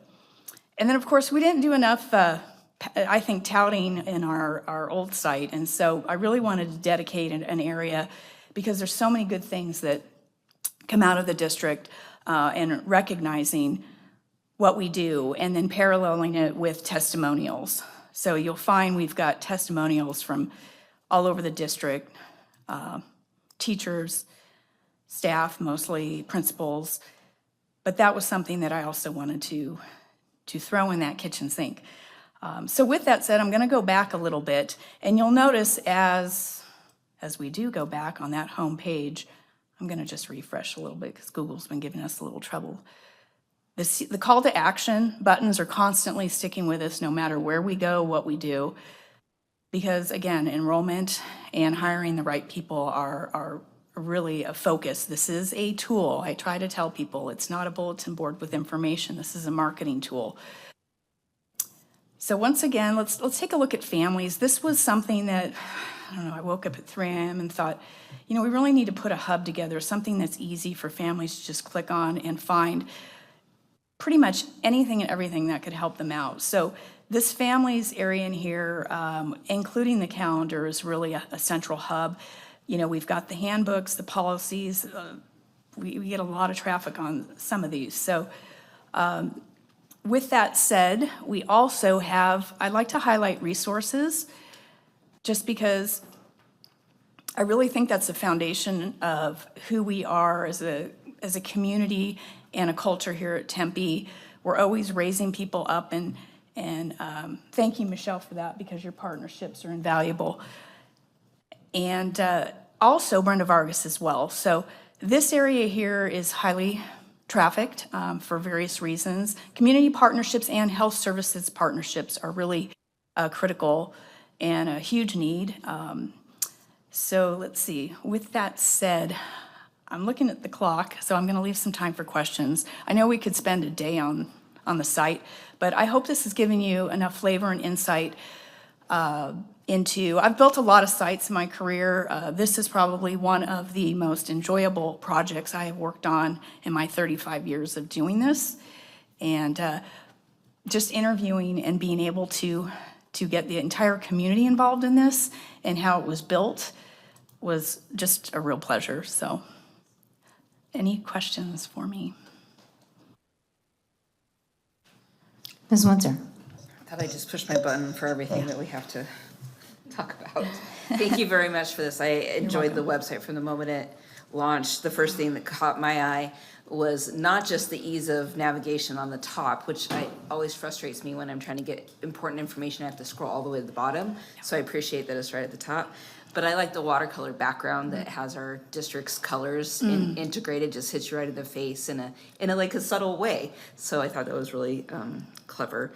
and then of course we didn't do enough, I think, touting in our old site. And so I really wanted to dedicate an area because there's so many good things that come out of the district and recognizing what we do and then paralleling it with testimonials. So you'll find we've got testimonials from all over the district, teachers, staff, mostly principals, but that was something that I also wanted to throw in that kitchen sink. So with that said, I'm going to go back a little bit, and you'll notice as we do go back on that home page, I'm going to just refresh a little bit because Google's been giving us a little trouble. The call to action buttons are constantly sticking with us no matter where we go, what we do. Because again, enrollment and hiring the right people are really a focus. This is a tool. I try to tell people it's not a bulletin board with information. This is a marketing tool. So once again, let's take a look at families. This was something that, I woke up at 3 a.m. and thought, we really need to put a hub together, something that's easy for families to just click on and find pretty much anything and everything that could help them out. So this families area in here, including the calendar, is really a central hub. We've got the handbooks, the policies. We get a lot of traffic on some of these. So with that said, we also have, I'd like to highlight resources, just because I really think that's the foundation of who we are as a community and a culture here at Tempe. We're always raising people up, and thank you, Michelle, for that, because your partnerships are invaluable. And also Brenda Vargas as well. So this area here is highly trafficked for various reasons. Community partnerships and health services partnerships are really critical and a huge need. So let's see, with that said, I'm looking at the clock, so I'm going to leave some time for questions. I know we could spend a day on the site, but I hope this has given you enough flavor and insight I've built a lot of sites in my career. This is probably one of the most enjoyable projects I have worked on in my 35 years of doing this. And just interviewing and being able to get the entire community involved in this and how it was built was just a real pleasure. So, any questions for me? Ms. Windsor? Thought I just pushed my button for everything that we have to talk about. Thank you very much for this. I enjoyed the website from the moment it launched. The first thing that caught my eye was not just the ease of navigation on the top, which always frustrates me when I'm trying to get important information. I have to scroll all the way to the bottom. So I appreciate that it's right at the top. But I like the watercolor background that has our district's colors integrated, just hits you right in the face in a like a subtle way. So I thought that was really clever.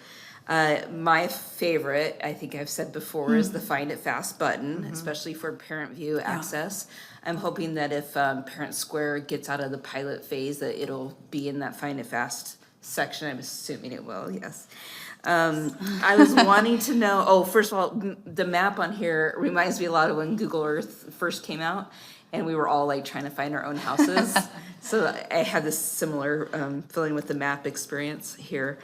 My favorite, I think I've said before, is the Find It Fast button, especially for parent view access. I'm hoping that if Parent Square gets out of the pilot phase, that it'll be in that Find It Fast section. I'm assuming it will, yes. I was wanting to know, first of all, the map on here reminds me a lot of when Google Earth first came out, and we were all like trying to find our own houses. So I had this similar feeling with the map experience here.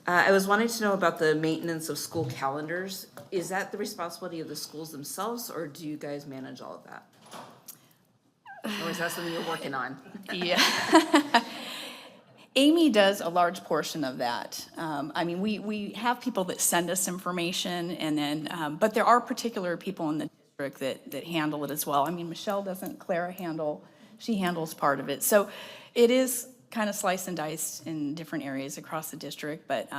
I was wanting to know about the maintenance of school calendars. Is that the responsibility of the schools themselves, or do you guys manage all of that? Or is that something you're working on? Yeah. Amy does a large portion of that. I mean, we have people that send us information, and then, but there are particular people in the district that handle it as well. I mean, Michelle doesn't, Clara handle, she handles part of it. So it is kind of slice and dice in different areas across the district, but,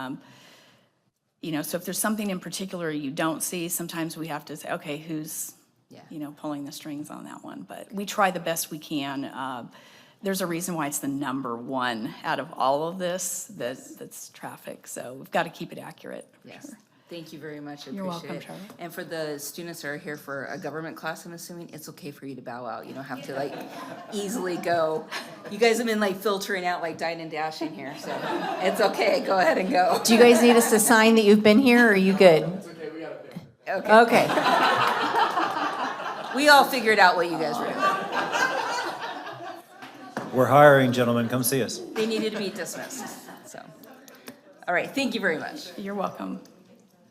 you know, so if there's something in particular you don't see, sometimes we have to say, okay, who's, you know, pulling the strings on that one? But we try the best we can. There's a reason why it's the number one out of all of this that's traffic, so we've got to keep it accurate. For Yes. sure. Thank you very much. I You're appreciate welcome, it. Charlotte. And for the students that are here for a government class, I'm assuming it's okay for you to bow out. You don't have to like easily go. You guys have been like filtering out like dine and dashing here, so it's okay. Go ahead and go. Do you guys need us to sign that you've been here, or are you good? Okay. We all figured out what you guys were doing. We're hiring, gentlemen, come see us. They needed to be dismissed, so. All right, thank you very much. You're welcome.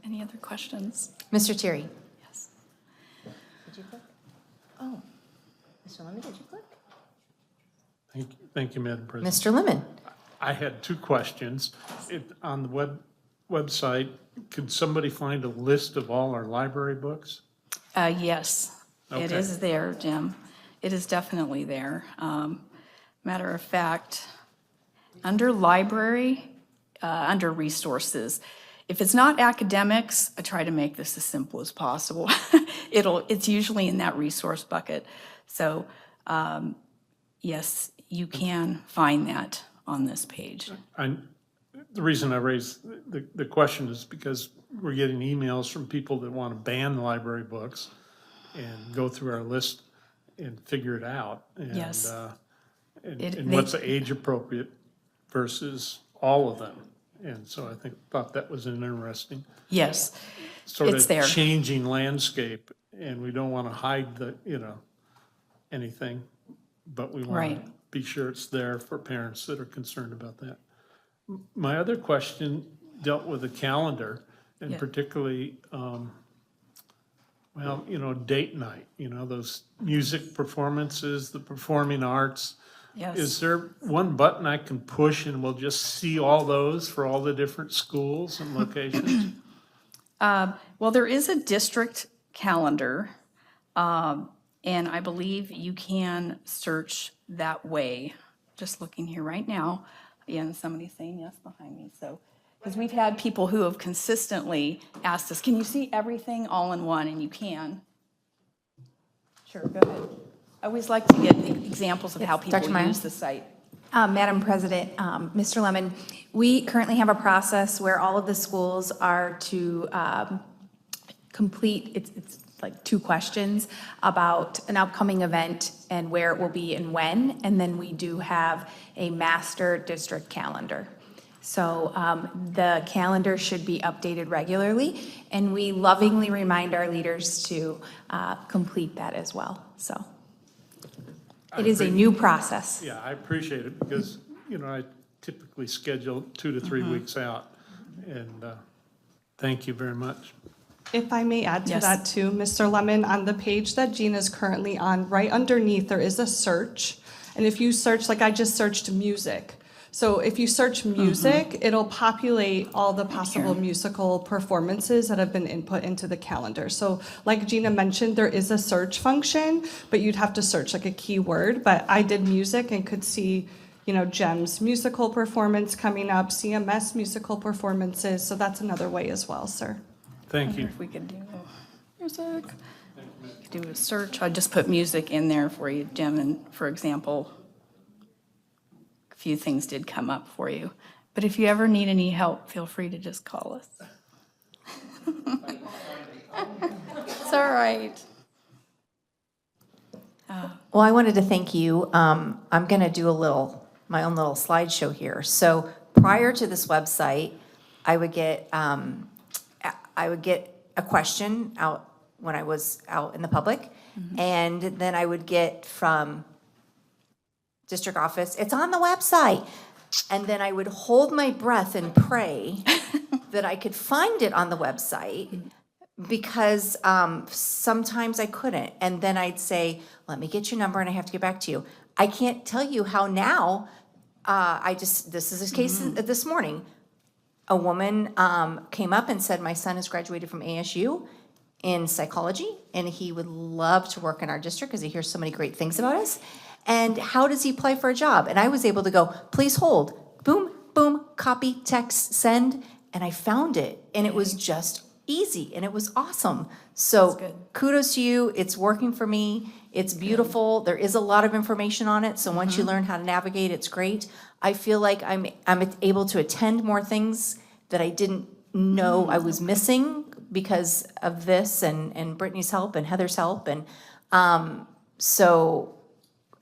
Any other questions? Mr. Terry? Yes. Did you click? Oh, Mr. Lemon, did you click? Thank you, Madam President. Mr. Lemon? I had two questions. On the website, could somebody find a list of all our library books? Yes, it Okay. is there, Jim. It is definitely there. Matter of fact, under library, under resources, if it's not academics, I try to make this as simple as possible. It's usually in that resource bucket. So, yes, you can find that on this page. The reason I raised the question is because we're getting emails from people that want to ban library books and go through our list and figure it out. And, Yes. And It- what's they- age appropriate versus all of them. And so I thought that was an interesting Yes, sort It's of there. changing landscape. And we don't want to hide anything, but we want Right. to be sure it's there for parents that are concerned about that. My other question dealt with the calendar, and Yeah. particularly, date night, those music performances, the performing arts. yes. Is there one button I can push and we'll just see all those for all the different schools and locations? Well, there is a district calendar, and I believe you can search that way. Just looking here right now, and somebody's saying yes behind me, so, because we've had people who have consistently asked us, can you see everything all in one, and you can. Sure, go ahead. I always like to get examples of how people Dr. Meyer? use the site. Madam President, Mr. Lemon, we currently have a process where all of the schools are to complete, it's like 2 questions about an upcoming event and where it will be and when, and then we do have a master district calendar. So the calendar should be updated regularly, and we lovingly remind our leaders to complete that as well. So it is a new process. Yeah, I appreciate it because, you know, I typically schedule 2 to 3 weeks out. And thank you very much. If I may add to Yes. that too, Mr. Lemon, on the page that Gina is currently on, right underneath, there is a search. And if you search, like I just searched music. So if you search music, it'll populate all the possible musical performances that have been input into the calendar. So like Gina mentioned, there is a search function, but you'd have to search like a keyword. But I did music and could see, you know, GEM's musical performance coming up, CMS musical performances. So that's another way as well, sir. Thank you. If we could do music, do a search, I'd just put music in there for you, Jim, and for example, a few things did come up for you. But if you ever need any help, feel free to just call us. It's all right. Well, I wanted to thank you. I'm going to do my own little slideshow here. So prior to this website, I would get a question out when I was out in the public, and then I would get from district office, it's on the website. And then I would hold my breath and pray that I could find it on the website, because sometimes I couldn't. And then I'd say, let me get your number and I have to get back to you. I can't tell you how now, this is a case this morning. A woman came up and said, my son has graduated from ASU in psychology, and he would love to work in our district because he hears so many great things about us. And how does he apply for a job? And I was able to go, please hold, boom, boom, copy, text, send, and I found it. And it was just easy, and it was awesome. So kudos to you. It's working for me. It's beautiful. There is a lot of information on it. So once you learn how to navigate, it's great. I feel like I'm able to attend more things that I didn't know I was missing because of this and Brittany's help and Heather's help. And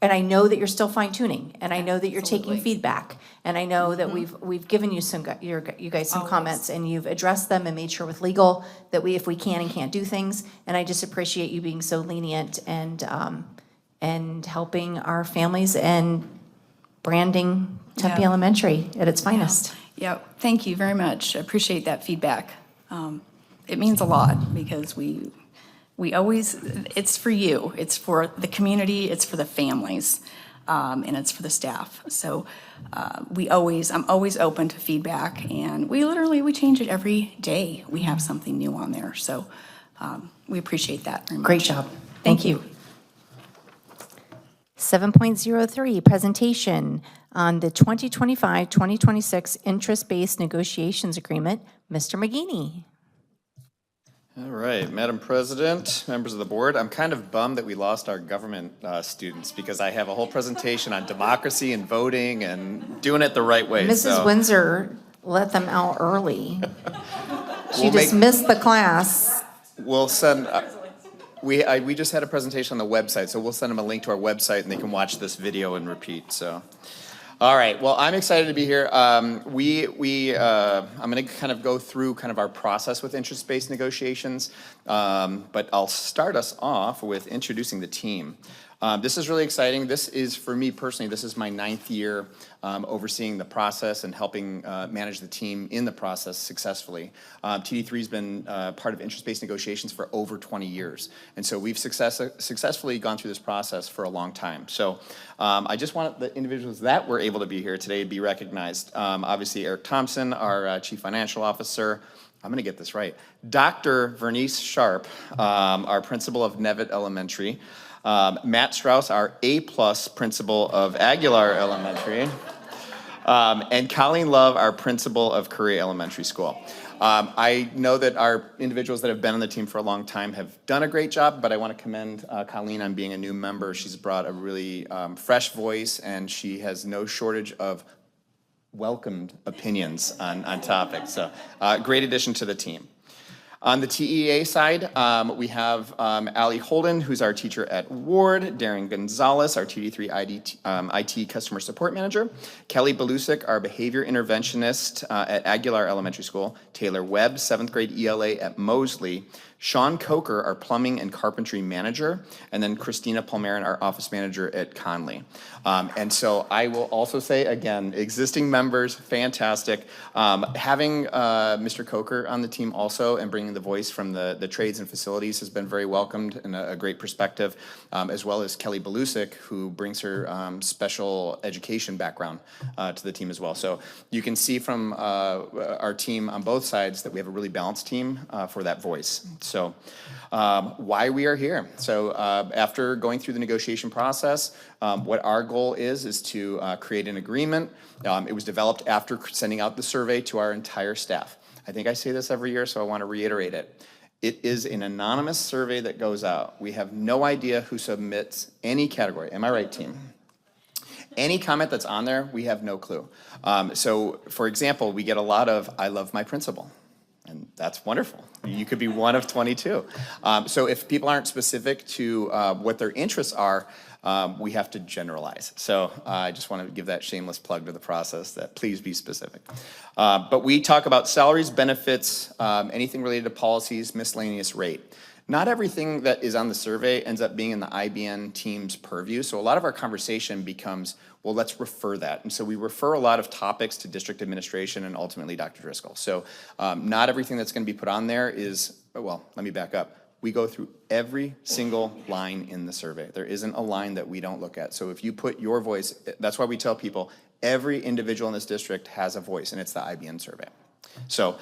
and I know that you're still fine tuning, and I know that you're taking feedback, and I know that we've given you you guys some comments, and you've addressed them and made sure with legal that if we can and can't do things. And I just appreciate you being so lenient and helping our families and branding Tempe Yeah. Elementary at its finest. Yeah, thank you very much. I appreciate that feedback. It means a lot because we always, it's for you, it's for the community, it's for the families, and it's for the staff. So I'm always open to feedback, and we change it every day. We have something new on there, so we appreciate that very much. Great job. Thank you. 7.03, presentation on the 2025-2026 interest-based negotiations agreement. Mr. McGinney. All right, Madam President, members of the board, I'm kind of bummed that we lost our government students because I have a whole presentation on democracy and voting and doing it the right way. Mrs. so- Windsor let them out early. She We'll just make- missed the class. We'll send, we just had a presentation on the website, so we'll send them a link to our website and they can watch this video and repeat, so. All right, well, I'm excited to be here. I'm gonna kind of go through kind of our process with interest-based negotiations, but I'll start us off with introducing the team. This is really exciting. This is, for me personally, this is my 9th year overseeing the process and helping manage the team in the process successfully. TD3's been part of interest-based negotiations for over 20 years. And so we've successfully gone through this process for a long time. So I just want the individuals that were able to be here today to be recognized. Obviously, Eric Thompson, our Chief Financial Officer. I'm gonna get this right. Dr. Vernice Sharp, our principal of Nevitt Elementary. Matt Strauss, our A-plus principal of Aguilar Elementary, and Colleen Love, our principal of Curry Elementary School. I know that our individuals that have been on the team for a long time have done a great job, but I want to commend Colleen on being a new member. She's brought a really fresh voice, and she has no shortage of welcomed opinions on topics. So great addition to the team. On the TEA side, we have Allie Holden, who's our teacher at Ward, Darren Gonzalez, our TD3 IT Customer Support Manager, Kelly Belusic, our behavior interventionist at Aguilar Elementary School, Taylor Webb, 7th grade ELA at Mosley, Sean Coker, our plumbing and carpentry manager, and then Christina Palmerin, our office manager at Conley. And so I will also say, again, existing members, fantastic. Having Mr. Coker on the team also and bringing the voice from the trades and facilities has been very welcomed and a great perspective, as well as Kelly Belusic, who brings her special education background to the team as well. So you can see from our team on both sides that we have a really balanced team for that voice. So why we are here. So after going through the negotiation process, what our goal is to create an agreement. It was developed after sending out the survey to our entire staff. I think I say this every year, so I want to reiterate it. It is an anonymous survey that goes out. We have no idea who submits any category. Am I right, team? Any comment that's on there, we have no clue. So, for example, we get a lot of, I love my principal. And that's wonderful. You could be one of 22. So if people aren't specific to what their interests are, we have to generalize. So I just want to give that shameless plug to the process that please be specific. But we talk about salaries, benefits, anything related to policies, miscellaneous rate. Not everything that is on the survey ends up being in the IBN team's purview. So a lot of our conversation becomes, well, let's refer that. And so we refer a lot of topics to district administration and ultimately Dr. Driscoll. So not everything that's going to be put on there is, well, let me back up. We go through every single line in the survey. There isn't a line that we don't look at. So if you put your voice, that's why we tell people every individual in this district has a voice, and it's the IBN survey. So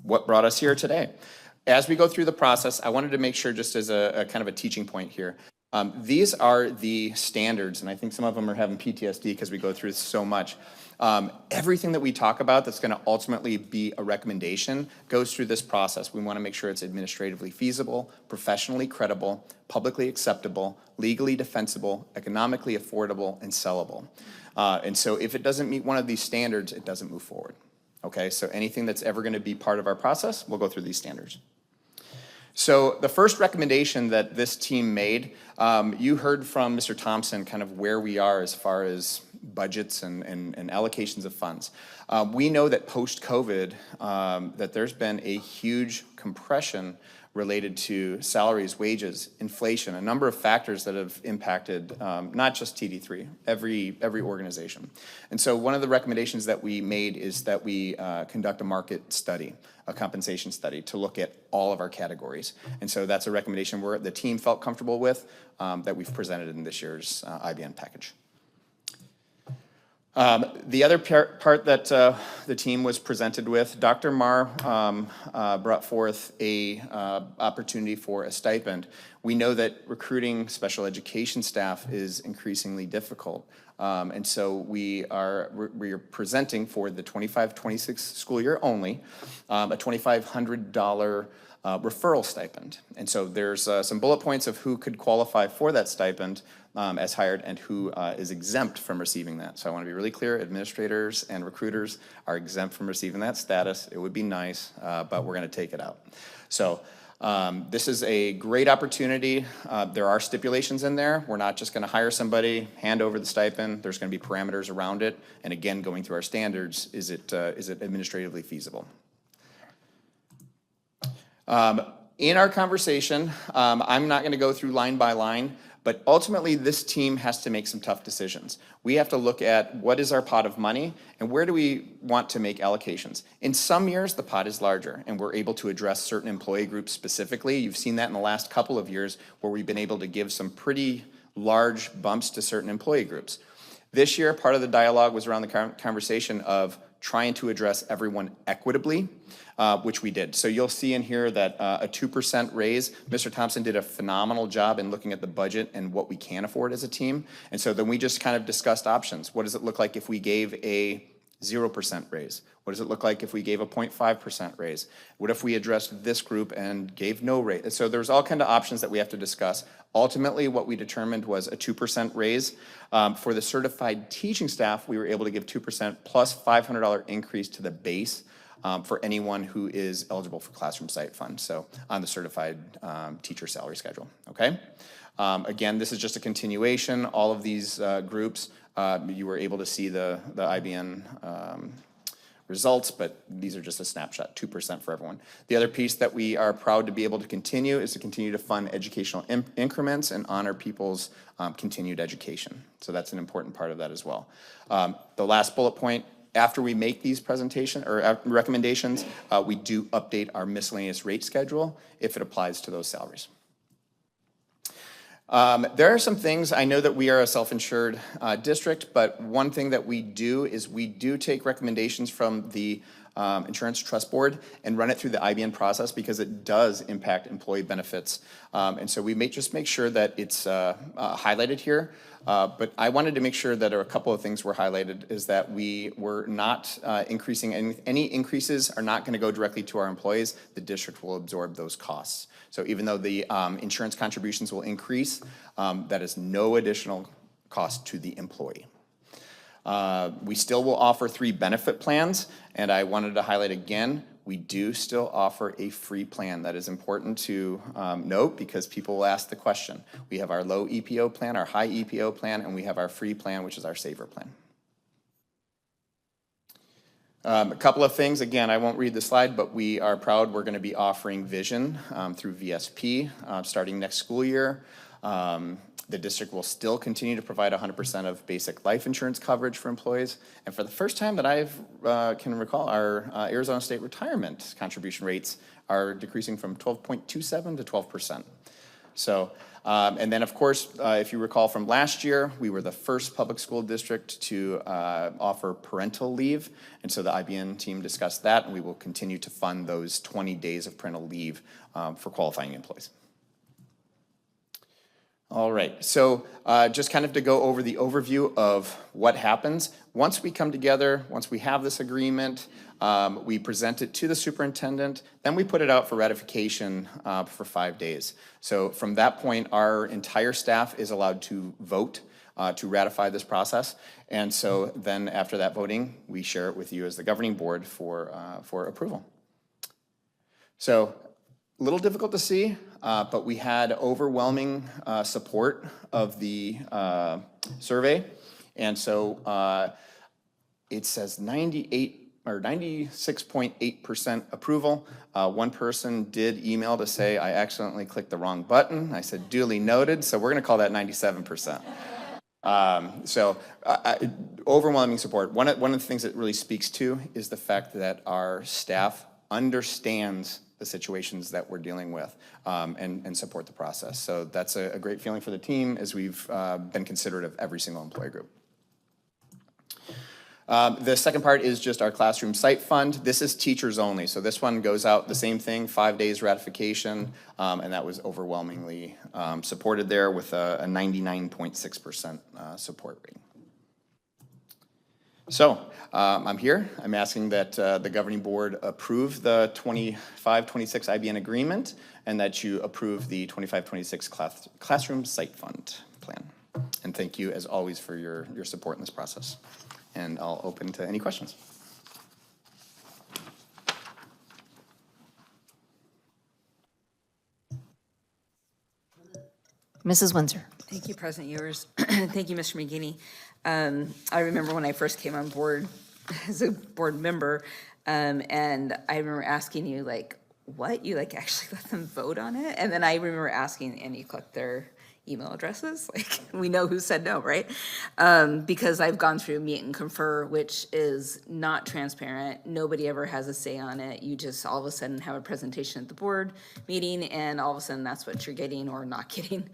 what brought us here today? As we go through the process, I wanted to make sure, just as a kind of a teaching point here, these are the standards, and I think some of them are having PTSD because we go through so much. Everything that we talk about that's going to ultimately be a recommendation goes through this process. We want to make sure it's administratively feasible, professionally credible, publicly acceptable, legally defensible, economically affordable, and sellable. And so if it doesn't meet one of these standards, it doesn't move forward. Okay, so anything that's ever going to be part of our process, we'll go through these standards. So the first recommendation that this team made, you heard from Mr. Thompson kind of where we are as far as budgets and allocations of funds. We know that post-COVID, that there's been a huge compression related to salaries, wages, inflation, a number of factors that have impacted not just TD3, every organization. And so one of the recommendations that we made is that we conduct a market study, a compensation study, to look at all of our categories. And so that's a recommendation where the team felt comfortable with that we've presented in this year's IBN package. The other part that the team was presented with, Dr. Marr brought forth a opportunity for a stipend. We know that recruiting special education staff is increasingly difficult. And so we are presenting for the 25-26 school year only, a $2,500 referral stipend. And so there's some bullet points of who could qualify for that stipend as hired and who is exempt from receiving that. So I want to be really clear, administrators and recruiters are exempt from receiving that status. It would be nice, but we're going to take it out. So this is a great opportunity. There are stipulations in there. We're not just going to hire somebody, hand over the stipend. There's going to be parameters around it. And again, going through our standards, is it administratively feasible? In our conversation, I'm not going to go through line by line, but ultimately this team has to make some tough decisions. We have to look at what is our pot of money and where do we want to make allocations. In some years, the pot is larger and we're able to address certain employee groups specifically. You've seen that in the last couple of years where we've been able to give some pretty large bumps to certain employee groups. This year, part of the dialogue was around the conversation of trying to address everyone equitably, which we did. So you'll see in here that a 2% raise, Mr. Thompson did a phenomenal job in looking at the budget and what we can afford as a team. And so then we just kind of discussed options. What does it look like if we gave a 0% raise? What does it look like if we gave a 0.5% raise? What if we addressed this group and gave no raise? So there's all kinds of options that we have to discuss. Ultimately, what we determined was a 2% raise. For the certified teaching staff, we were able to give 2% plus $500 increase to the base for anyone who is eligible for Classroom Site Fund, so on the certified teacher salary schedule, okay? Again, this is just a continuation. All of these groups, you were able to see the IBN results, but these are just a snapshot, 2% for everyone. The other piece that we are proud to be able to continue is to continue to fund educational increments and honor people's continued education. So that's an important part of that as well. The last bullet point, after we make these recommendations, we do update our miscellaneous rate schedule if it applies to those salaries. There are some things, I know that we are a self-insured district, but one thing that we do is we do take recommendations from the Insurance Trust Board and run it through the IBN process because it does impact employee benefits. And so we may just make sure that it's highlighted here. But I wanted to make sure that a couple of things were highlighted is that we were not increasing, any increases are not going to go directly to our employees. The district will absorb those costs. So even though the insurance contributions will increase, that is no additional cost to the employee. We still will offer 3 benefit plans, and I wanted to highlight again, we do still offer a free plan. That is important to note because people will ask the question. We have our low EPO plan, our high EPO plan, and we have our free plan, which is our saver plan. A couple of things, again, I won't read the slide, but we are proud we're gonna be offering vision through VSP starting next school year. The district will still continue to provide 100% of basic life insurance coverage for employees. And for the first time that I can recall, our Arizona State retirement contribution rates are decreasing from 12.27 to 12%. So, and then of course, if you recall from last year, we were the first public school district to offer parental leave. And so the IBN team discussed that, and we will continue to fund those 20 days of parental leave for qualifying employees. All right, so just kind of to go over the overview of what happens. Once we come together, once we have this agreement, we present it to the superintendent, then we put it out for ratification for 5 days. So from that point, our entire staff is allowed to vote to ratify this process. And so then after that voting, we share it with you as the governing board for approval. So a little difficult to see, but we had overwhelming support of the survey. And so it says 96.8% approval. One person did email to say, I accidentally clicked the wrong button. I said, duly noted. So we're gonna call that 97%. Overwhelming support. One of the things that really speaks to is the fact that our staff understands the situations that we're dealing with and support the process. So that's a great feeling for the team as we've been considerate of every single employee group. The second part is just our classroom site fund. This is teachers only. So this one goes out the same thing, 5 days ratification, and that was overwhelmingly supported there with a 99.6% support rate. So I'm here. I'm asking that the governing board approve the 25-26 IBN agreement and that you approve the 25-26 classroom site fund plan. And thank you, as always, for your support in this process. And I'll open to any questions. Mrs. Windsor. Thank you, President Ewers. Thank you, Mr. McGinney. I remember when I first came on board as a board member, and I remember asking you, like, what? You, like, actually let them vote on it? And then I remember asking, and you clicked their email addresses? Like, we know who said no, right? Because I've gone through Meet and Confer, which is not transparent. Nobody ever has a say on it. You just all of a sudden have a presentation at the board meeting, and all of a sudden that's what you're getting or not getting.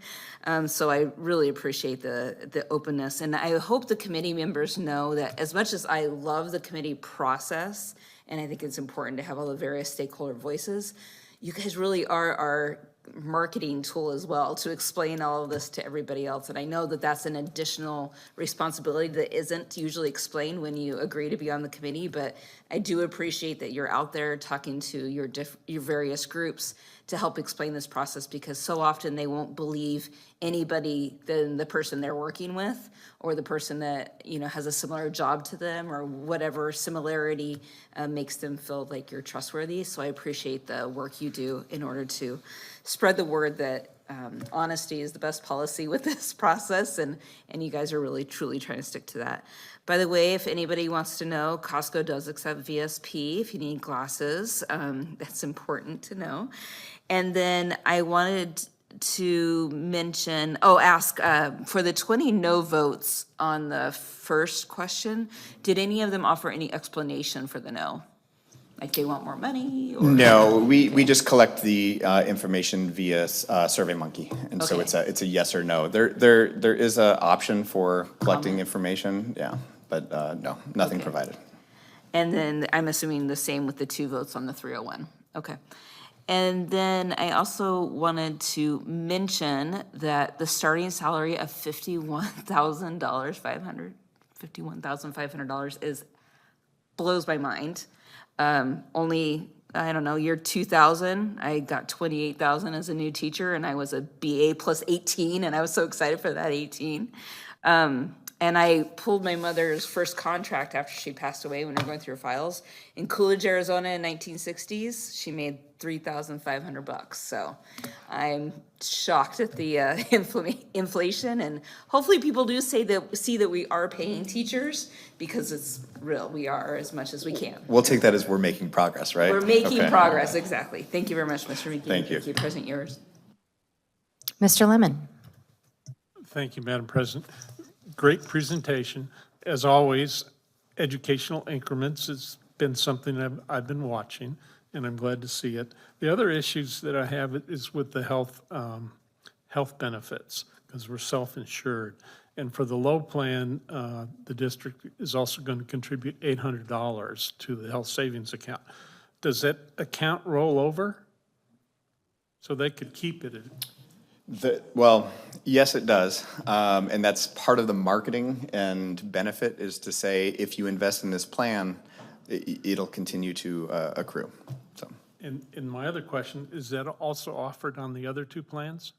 So I really appreciate the openness. And I hope the committee members know that as much as I love the committee process, and I think it's important to have all the various stakeholder voices, you guys really are our marketing tool as well to explain all of this to everybody else. And I know that that's an additional responsibility that isn't usually explained when you agree to be on the committee, but I do appreciate that you're out there talking to your various groups to help explain this process, because so often they won't believe anybody than the person they're working with, or the person that, you know, has a similar job to them, or whatever similarity makes them feel like you're trustworthy. So I appreciate the work you do in order to spread the word that honesty is the best policy with this process, and you guys are really truly trying to stick to that. By the way, if anybody wants to know, Costco does accept VSP if you need glasses. That's important to know. And then I wanted to mention, ask for the 20 no votes on the first question, did any of them offer any explanation for the no? Like they want more money, or? No, we just collect the information via SurveyMonkey, and so Okay. it's a yes or no. There is a option for collecting information, yeah, but no, nothing Okay. provided. And then I'm assuming the same with the 2 votes on the 301. Okay. And then I also wanted to mention that the starting salary of $51,500 blows my mind. Only, I don't know, year 2000, I got 28,000 as a new teacher, and I was a BA plus 18, and I was so excited for that 18. And I pulled my mother's first contract after she passed away when we were going through her files. In Coolidge, Arizona in 1960s, she made $3,500. So I'm shocked at the inflation, and hopefully people do see that we are paying teachers, because it's real. We are, as much as we can. We'll take that as we're making progress, right? We're making Okay. progress, exactly. Thank you very much, Mr. McGee. Thank you. President Ewers. Mr. Lemon? Thank you, Madam President. Great presentation. As always, educational increments has been something I've been watching, and I'm glad to see it. The other issues that I have is with the health benefits, because we're self-insured. And for the low plan, the district is also going to contribute $800 to the health savings account. Does that account roll over? So they could keep it? Well, yes, it does. And that's part of the marketing and benefit, is to say, if you invest in this plan, it'll continue to accrue, so. And my other question, is that also offered on the other 2 plans?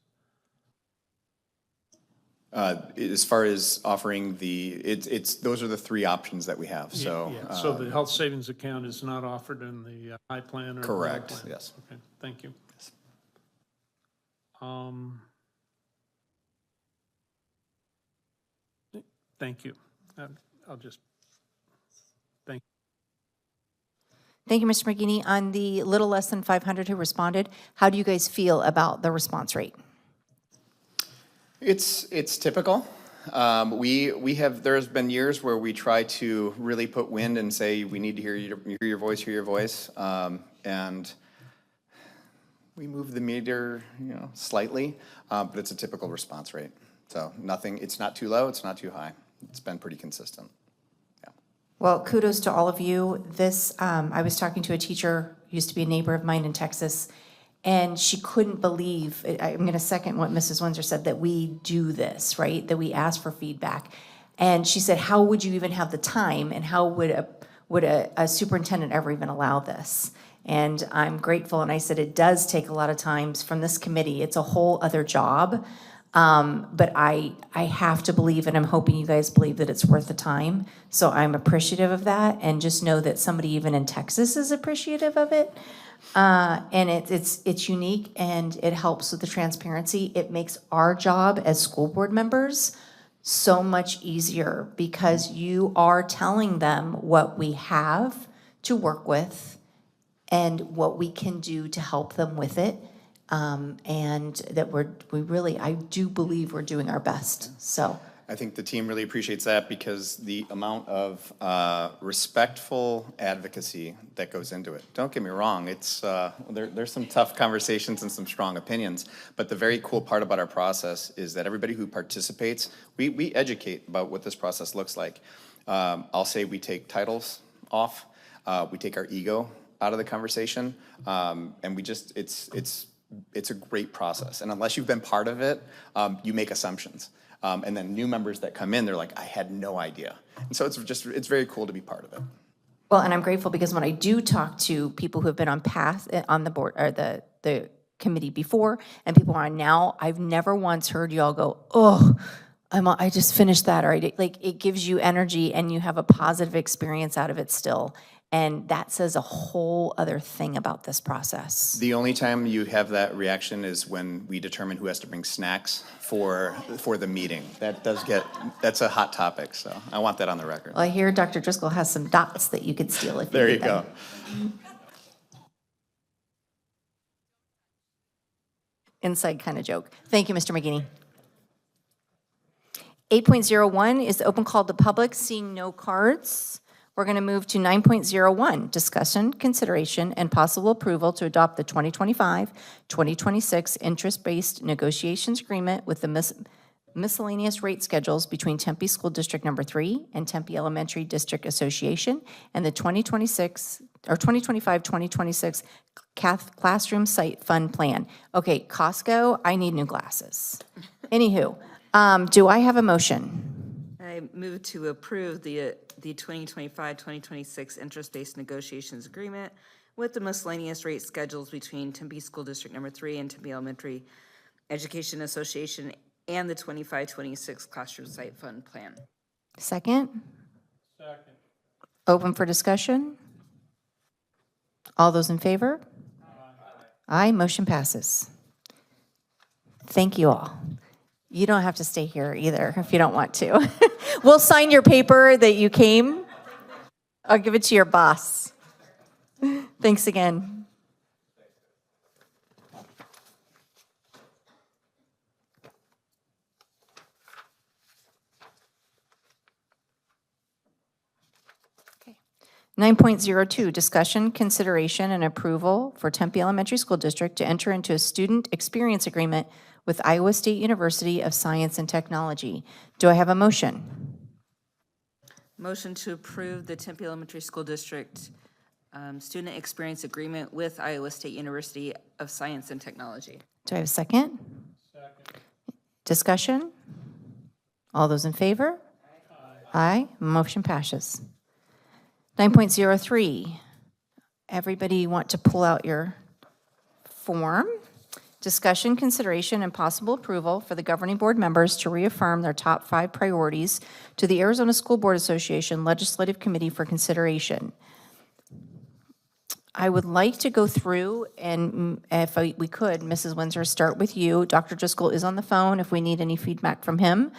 As far as offering those are the 3 options that we have, so. Yeah, so the health savings account is not offered in the high plan or the low Correct, plan? yes. Okay, thank you. Thank you. I'll just, thank Thank you, Mr. McGinney. On the little less than 500 who responded, how do you guys feel about the response rate? It's typical. There's been years where we try to really put wind and say, we need to hear your voice. And we move the meter, slightly, but it's a typical response rate. So it's not too low, it's not too high. It's been pretty consistent. Yeah. Well, kudos to all of you. I was talking to a teacher, used to be a neighbor of mine in Texas, and she couldn't believe, I'm going to second what Mrs. Windsor said, that we do this, right? That we ask for feedback. And she said, how would you even have the time, and how would a superintendent ever even allow this? And I'm grateful, and I said, it does take a lot of times from this committee. It's a whole other job. But I have to believe, and I'm hoping you guys believe, that it's worth the time. So I'm appreciative of that, and just know that somebody even in Texas is appreciative of it. And it's unique, and it helps with the transparency. It makes our job as school board members so much easier, because you are telling them what we have to work with and what we can do to help them with it. And that I do believe we're doing our best, so. I think the team really appreciates that, because the amount of respectful advocacy that goes into it. Don't get me wrong, there's some tough conversations and some strong opinions, but the very cool part about our process is that everybody who participates, we educate about what this process looks like. I'll say we take titles off, we take our ego out of the conversation, and it's a great process. And unless you've been part of it, you make assumptions. And then new members that come in, they're like, I had no idea. And so it's very cool to be part of it. Well, and I'm grateful, because when I do talk to people who have been on the board, or the committee before and people are on now, I've never once heard y'all go, oh, I just finished that, or like, it gives you energy and you have a positive experience out of it still. And that says a whole other thing about this process. The only time you have that reaction is when we determine who has to bring snacks for the meeting. That's a hot topic, so I want that on the record. Well, I hear Dr. Driscoll has some dots that you could steal if you There need you them. go. Inside kind of joke. Thank you, Mr. McGinney. 8.01 is the open call to the public, seeing no cards. We're going to move to 9.01, discussion, consideration, and possible approval to adopt the 2025-2026 interest-based negotiations agreement with the miscellaneous rate schedules between Tempe School District Number 3 and Tempe Elementary District Association and the 2025-2026 Classroom Site Fund Plan. Okay, Costco, I need new glasses. Anywho, do I have a motion? I move to approve the 2025-2026 interest-based negotiations agreement with the miscellaneous rate schedules between Tempe School District Number 3 and Tempe Elementary Education Association and the 25-26 Classroom Site Fund Plan. Second? Second. Open for discussion? All those in favor? Aye, motion passes. Thank you all. You don't have to stay here either if you don't want to. We'll sign your paper that you came. I'll give it to your boss. Thanks again. Okay. 9.02, discussion, consideration, and approval for Tempe Elementary School District to enter into a student experience agreement with Iowa State University of Science and Technology. Do I have a motion? Motion to approve the Tempe Elementary School District Student Experience Agreement with Iowa State University of Science and Technology. Do I have a second? Second. Discussion? All those in favor? Aye. Motion passes. 9.03, everybody want to pull out your form? Discussion, consideration, and possible approval for the governing board members to reaffirm their top 5 priorities to the Arizona School Board Association Legislative Committee for consideration. I would like to go through, and if we could, Mrs. Windsor, start with you. Dr. Driscoll is on the phone if we need any feedback from him.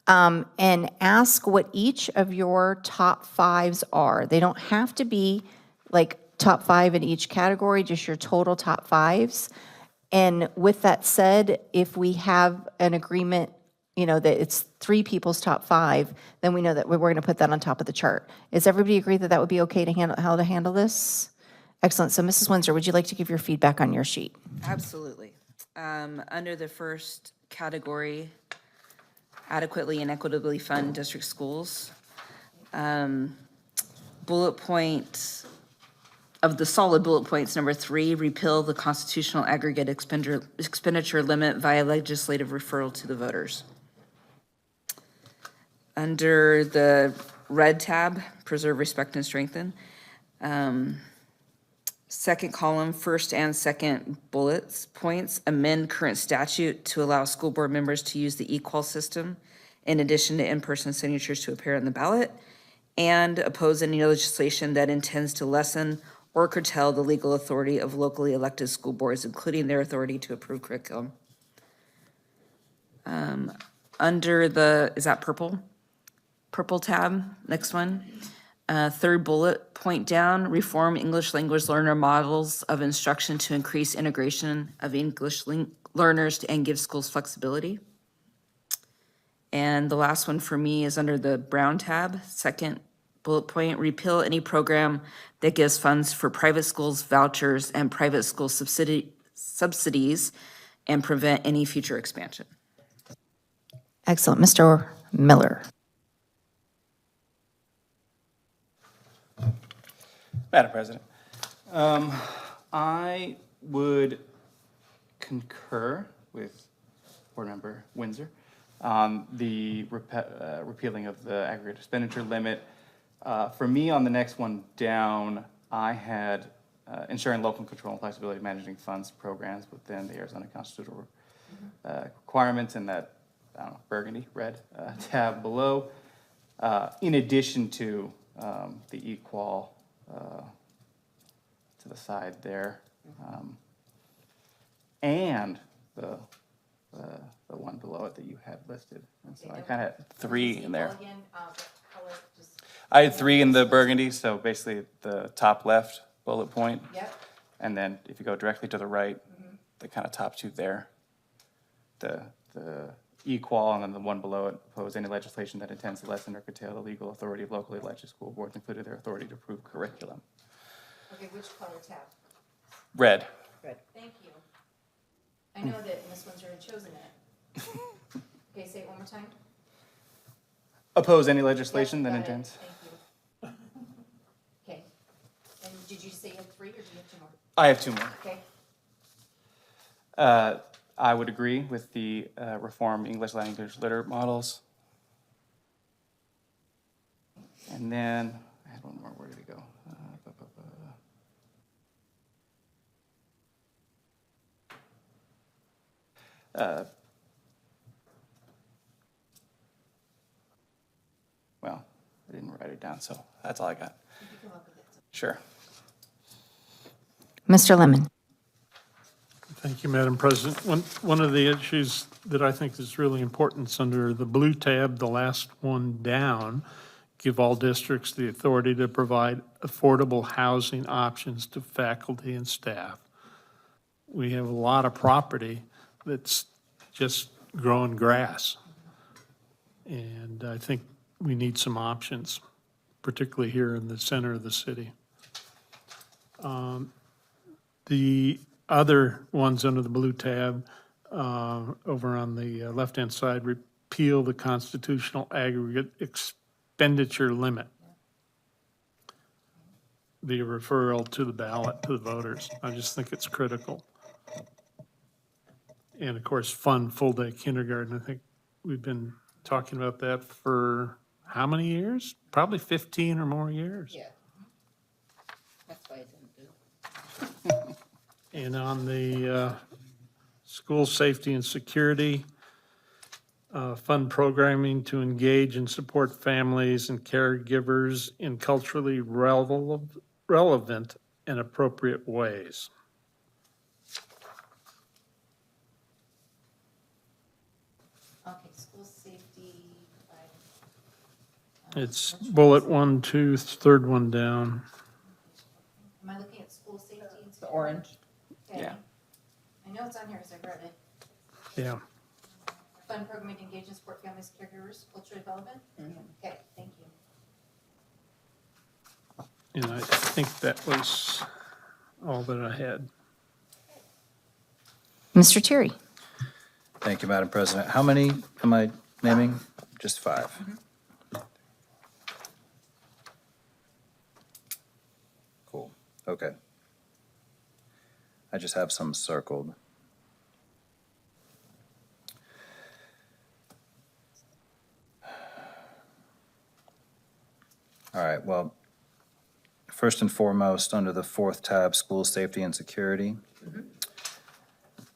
And ask what each of your top 5s are. They don't have to be like top 5 in each category, just your total top 5s. And with that said, if we have an agreement, that it's 3 people's top 5, then we know that we're going to put that on top of the chart. Does everybody agree that that would be okay to handle, how to handle this? Excellent. So Mrs. Windsor, would you like to give your feedback on your sheet? Absolutely. Under the first category, adequately and equitably fund district schools, bullet point of the solid bullet points, number 3, repeal the constitutional aggregate expenditure limit via legislative referral to the voters. Under the red tab, preserve, respect, and strengthen, second column, first and second bullets points, amend current statute to allow school board members to use the e-qual system in addition to in-person signatures to appear on the ballot, and oppose any legislation that intends to lessen or curtail the legal authority of locally elected school boards, including their authority to approve curriculum. Under the, is that purple? Purple tab, next one. Third bullet point down, reform English language learner models of instruction to increase integration of English learners and give schools flexibility. And the last one for me is under the brown tab, second bullet point, repeal any program that gives funds for private schools, vouchers, and private school subsidies, and prevent any future expansion. Excellent. Mr. Miller. Madam President, I would concur with Board Member Windsor on the repealing of the aggregate expenditure limit. For me, on the next one down, I had ensuring local control and flexibility of managing funds programs within the Arizona constitutional requirements in that, I don't know, burgundy, red tab below, in addition to the equal to the side there, and the one below it that you had listed. And so I kind of had three in there. I had three in the burgundy, so basically the top left bullet point. Yep. And then if you go directly to the right, the kind of top two there. The equal, and then the one below it, oppose any legislation that intends to lessen or curtail the legal authority of locally elected school boards, including their authority to approve curriculum. Okay, which color tab? Red. Red. Thank you. I know that Ms. Windsor had chosen it. Okay, say it one more time. Oppose any legislation that Yep, got it. intends. Thank you. Okay, and did you say you had 3 or do you have 2 more? I have two more. Okay. I would agree with the reform English language litter models. And then, I had one more, where did it go? Well, I didn't write it down, so that's all I got. Sure. Mr. Lemon. Thank you, Madam President. One of the issues that I think is really important is under the blue tab, the last one down, give all districts the authority to provide affordable housing options to faculty and staff. We have a lot of property that's just growing grass. And I think we need some options, particularly here in the center of the city. The other ones under the blue tab, over on the left-hand side, repeal the constitutional aggregate expenditure limit. The referral to the ballot, to the voters. I just think it's critical. And of course, fund full-day kindergarten. I think we've been talking about that for how many years? Probably 15 or more years. Yeah. That's why I didn't do. And on the school safety and security, fund programming to engage and support families and caregivers in culturally relevant and appropriate ways. Okay, school safety. It's bullet 1, 2, third one down. Am I looking at school safety? and The orange. Okay. Yeah. I know it's on here because I read it. Yeah. Fund program to engage and support families, caregivers, cultural development? Okay, thank you. And I think that was all that I had. Mr. Terry. Thank you, Madam President. How many am I naming? Just 5. Cool, okay. I just have some circled. All right, well, first and foremost, under the 4th tab, School Safety and Security.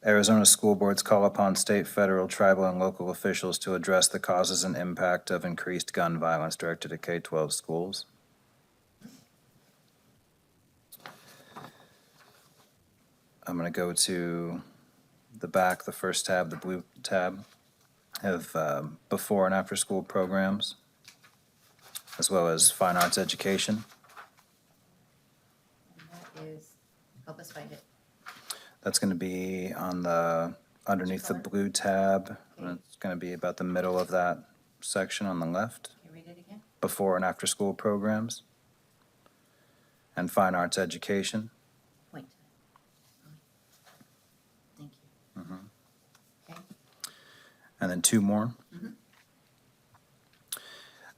Arizona school boards call upon state, federal, tribal, and local officials to address the causes and impact of increased gun violence directed at K-12 schools. I'm going to go to the back, the first tab, the blue tab, of before and after school programs, as well as fine arts education. And that is, help us find it. That's going to be on the, underneath the blue tab. And it's going to be about the middle of that section on the left, Can you read it again? before and after school programs, and fine arts education. Wait. Thank you. Okay. And then 2 more.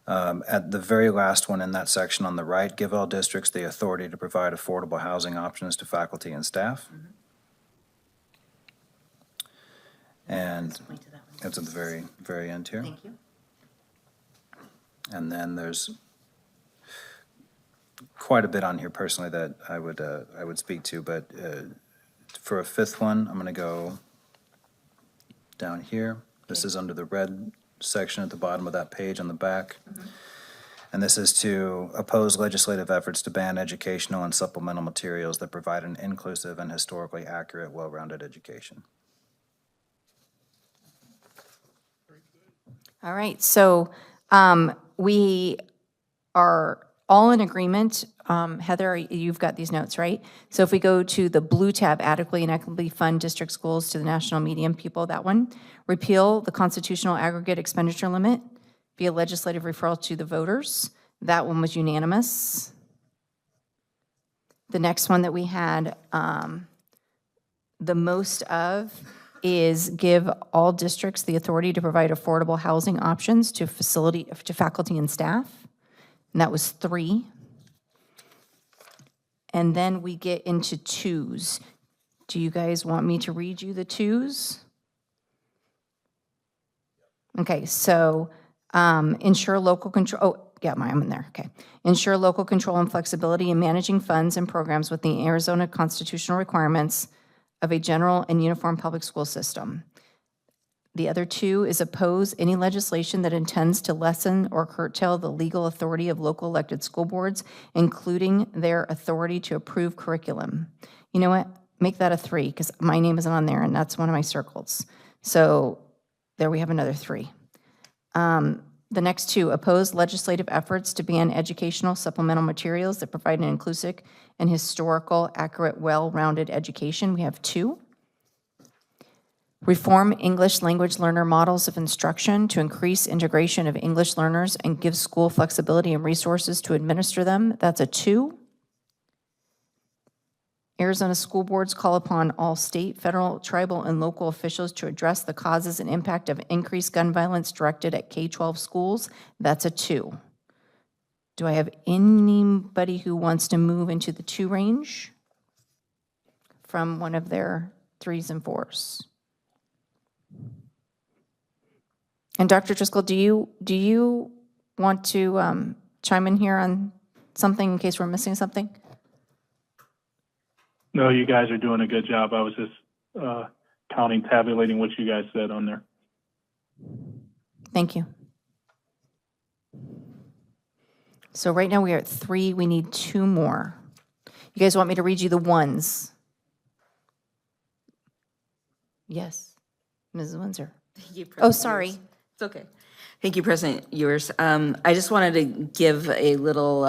At the very last one in that section on the right, give all districts the authority to provide affordable housing options to faculty and staff. And Let's point to that one. it's at the very, very end here. Thank you. And then there's quite a bit on here personally that I would speak to, but for a fifth one, I'm going to go down here. This is under the red section at the bottom of that page on the back. And this is to oppose legislative efforts to ban educational and supplemental materials that provide an inclusive and historically accurate, well-rounded education. All right, so we are all in agreement. Heather, you've got these notes, right? So if we go to the blue tab, adequately and equitably fund district schools to the national median people, that one. Repeal the constitutional aggregate expenditure limit via legislative referral to the voters. That one was unanimous. The next one that we had the most of is give all districts the authority to provide affordable housing options to faculty and staff. And that was 3. And then we get into 2s. Do you guys want me to read you the 2s? Okay, so ensure local control, oh, yeah, I'm in there, okay. Ensure local control and flexibility in managing funds and programs with the Arizona constitutional requirements of a general and uniform public school system. The other 2 is oppose any legislation that intends to lessen or curtail the legal authority of local elected school boards, including their authority to approve curriculum. You know what? Make that a 3, because my name isn't on there, and that's one of my circles. So there we have another 3. The next 2, oppose legislative efforts to ban educational supplemental materials that provide an inclusive and historical, accurate, well-rounded education. We have 2. Reform English language learner models of instruction to increase integration of English learners and give school flexibility and resources to administer them. That's a 2. Arizona school boards call upon all state, federal, tribal, and local officials to address the causes and impact of increased gun violence directed at K-12 schools. That's a 2. Do I have anybody who wants to move into the 2 range from one of their 3s and 4s? And Dr. Driscoll, do you want to chime in here on something in case we're missing something? No, you guys are doing a good job. I was just tabulating what you guys said on there. Thank you. So right now we are at 3. We need 2 more. You guys want me to read you the 1s? Yes, Mrs. Windsor. Thank you, Oh, President sorry. Ewers. It's okay. Thank you, President Ewers. I just wanted to give a little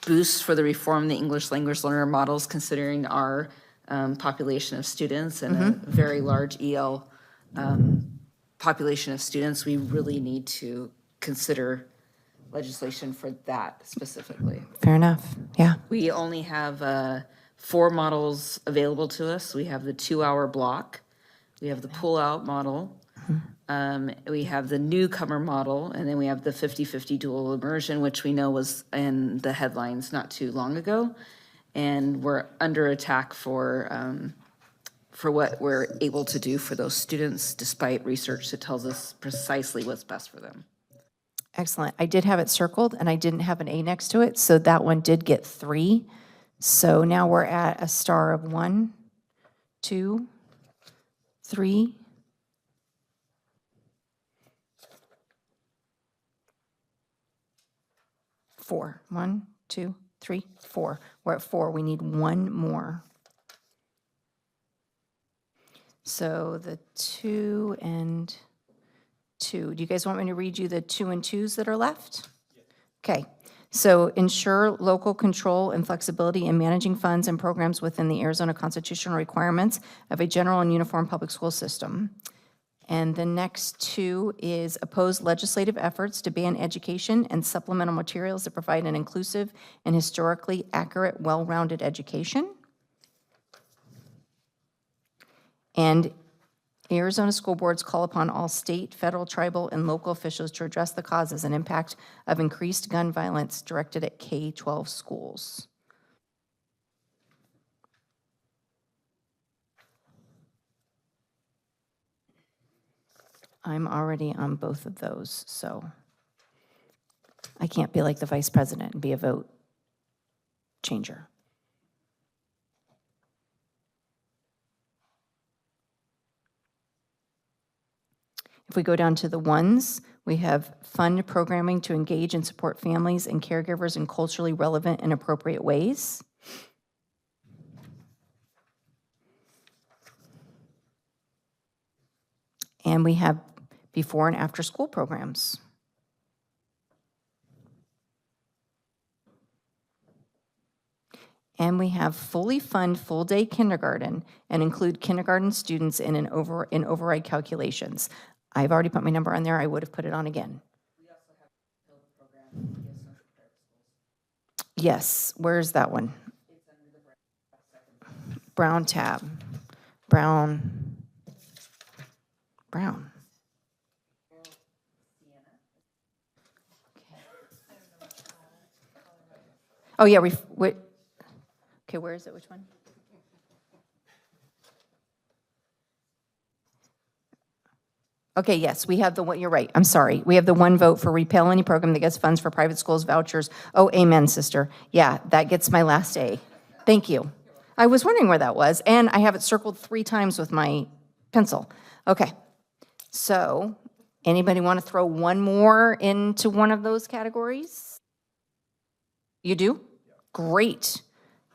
boost for the reform the English language learner models, considering our population of students and a very large EL population of students. We really need to consider legislation for that specifically. Fair enough, yeah. We only have 4 models available to us. We have the 2-hour block. We have the pull-out model. We have the newcomer model, and then we have the 50-50 dual immersion, which we know was in the headlines not too long ago. And we're under attack for what we're able to do for those students, despite research that tells us precisely what's best for them. Excellent. I did have it circled, and I didn't have an A next to it, so that one did get 3. So now we're at a star of 1, 2, 3. 4. 1, 2, 3, 4. We're at 4. We need 1 more. So the 2 and 2. Do you guys want me to read you the 2 and 2s that are left? Okay. So ensure local control and flexibility in managing funds and programs within the Arizona constitutional requirements of a general and uniform public school system. And the next 2 is oppose legislative efforts to ban education and supplemental materials that provide an inclusive and historically accurate, well-rounded education. And Arizona school boards call upon all state, federal, tribal, and local officials to address the causes and impact of increased gun violence directed at K-12 schools. I'm already on both of those, so I can't be like the vice president and be a vote changer. If we go down to the ones, we have fund programming to engage and support families and caregivers in culturally relevant and appropriate ways. And we have before and after school programs. And we have fully fund full-day kindergarten and include kindergarten students in override calculations. I've already put my number on there. I would have put it on again. Yes, where's that one? Brown tab. Brown. Oh, yeah, okay, where is it? Which one? Okay, yes, we have the one, you're right, I'm sorry. We have the one vote for repeal any program that gets funds for private schools, vouchers. Oh, amen, sister. Yeah, that gets my last A. Thank you. I was wondering where that was, and I have it circled 3 times with my pencil. Okay, so anybody want to throw one more into one of those categories? You do? Great.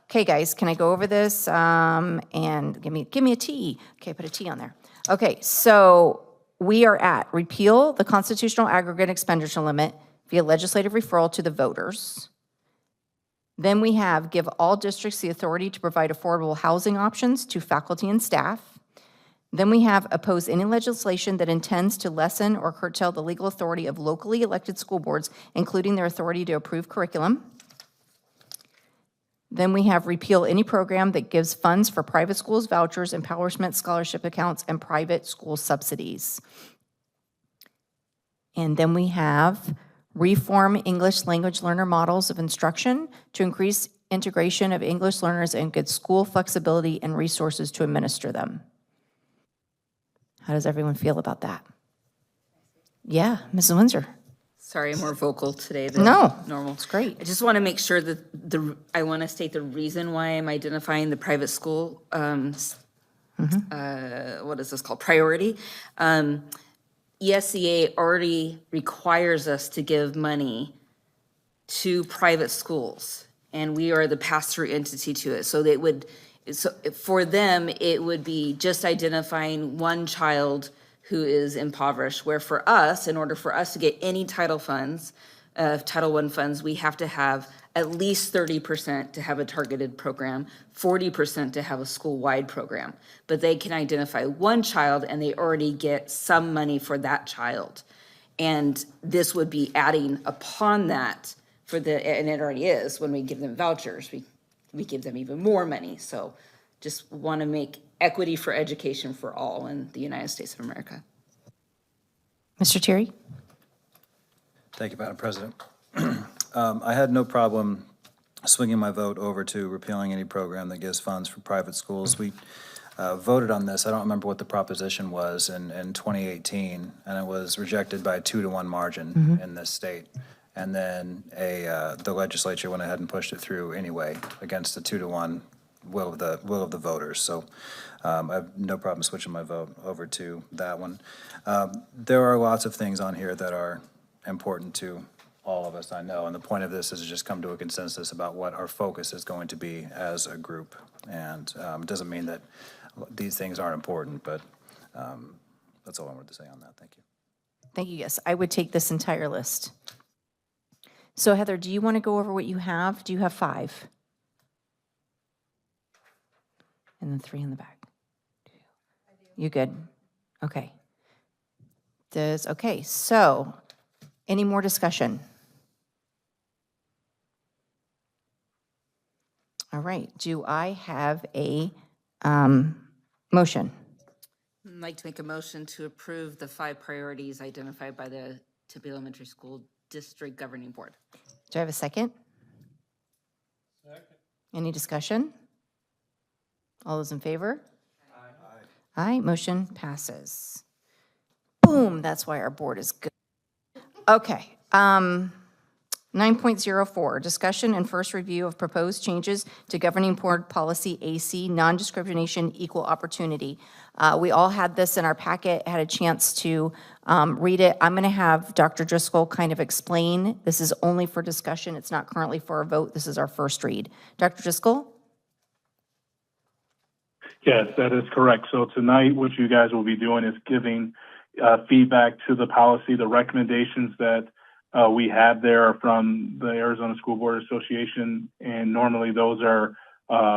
Okay, guys, can I go over this? And give me a T. Okay, put a T on there. Okay, so we are at repeal the constitutional aggregate expenditure limit via legislative referral to the voters. Then we have give all districts the authority to provide affordable housing options to faculty and staff. Then we have oppose any legislation that intends to lessen or curtail the legal authority of locally elected school boards, including their authority to approve curriculum. Then we have repeal any program that gives funds for private schools, vouchers, empowerment scholarship accounts, and private school subsidies. And then we have reform English language learner models of instruction to increase integration of English learners and give school flexibility and resources to administer them. How does everyone feel about that? Yeah, Mrs. Windsor. Sorry, I'm more vocal today than No, normal. it's great. I just want to make sure that I want to state the reason why I'm identifying the private school, what is this called, priority. ESEA already requires us to give money to private schools, and we are the pass-through entity to it. So for them, it would be just identifying one child who is impoverished, where for us, in order for us to get any Title funds, Title I funds, we have to have at least 30% to have a targeted program, 40% to have a school-wide program. But they can identify one child and they already get some money for that child. And this would be adding upon that and it already is, when we give them vouchers, we give them even more money. So just want to make equity for education for all in the United States of America. Mr. Thierry? Thank you, Madam President. I had no problem swinging my vote over to repealing any program that gives funds for private schools. We voted on this, I don't remember what the proposition was in 2018, and it was rejected by a 2-to-1 margin in this state. And then the legislature went ahead and pushed it through anyway against the 2-to-1 will of the voters. So I have no problem switching my vote over to that one. There are lots of things on here that are important to all of us, I know, and the point of this is to just come to a consensus about what our focus is going to be as a group. And it doesn't mean that these things aren't important, but that's all I wanted to say on that. Thank you. Thank you, yes. I would take this entire list. So Heather, do you want to go over what you have? Do you have 5? And then 3 in the back. You good? Okay. Okay, so any more discussion? All right, do I have a motion? I'd like to make a motion to approve the 5 priorities identified by the Tempe Elementary School District Governing Board. Do I have a second? Second. Any discussion? All those in favor? Aye. Aye, motion passes. Boom, that's why our board is good. Okay, 9.04, discussion and first review of proposed changes to governing board policy AC, non-discrimination, equal opportunity. We all had this in our packet, had a chance to read it. I'm going to have Dr. Driscoll kind of explain. This is only for discussion. It's not currently for a vote. This is our first read. Dr. Driscoll? Yes, that is correct. So tonight, what you guys will be doing is giving feedback to the policy. The recommendations that we have there are from the Arizona School Board Association, and normally those are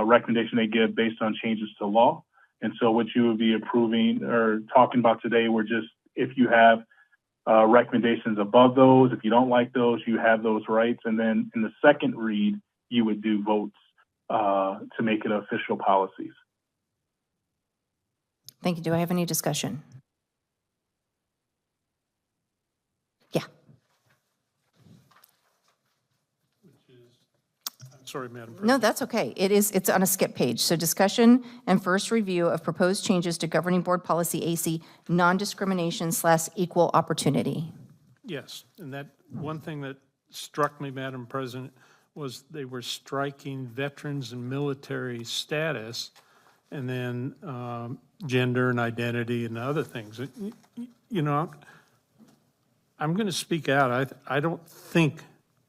recommendations they give based on changes to law. And so what you would be approving or talking about today were just if you have recommendations above those, if you don't like those, you have those rights. And then in the second read, you would do votes to make it official policies. Thank you. Do I have any discussion? Yeah. Sorry, Madam President. No, that's okay. It's on a skip page. So discussion and first review of proposed changes to governing board policy AC, non-discrimination/equal opportunity. Yes, and that, one thing that struck me, Madam President, was they were striking veterans and military status, and then gender and identity and other things. You know, I'm going to speak out. I don't think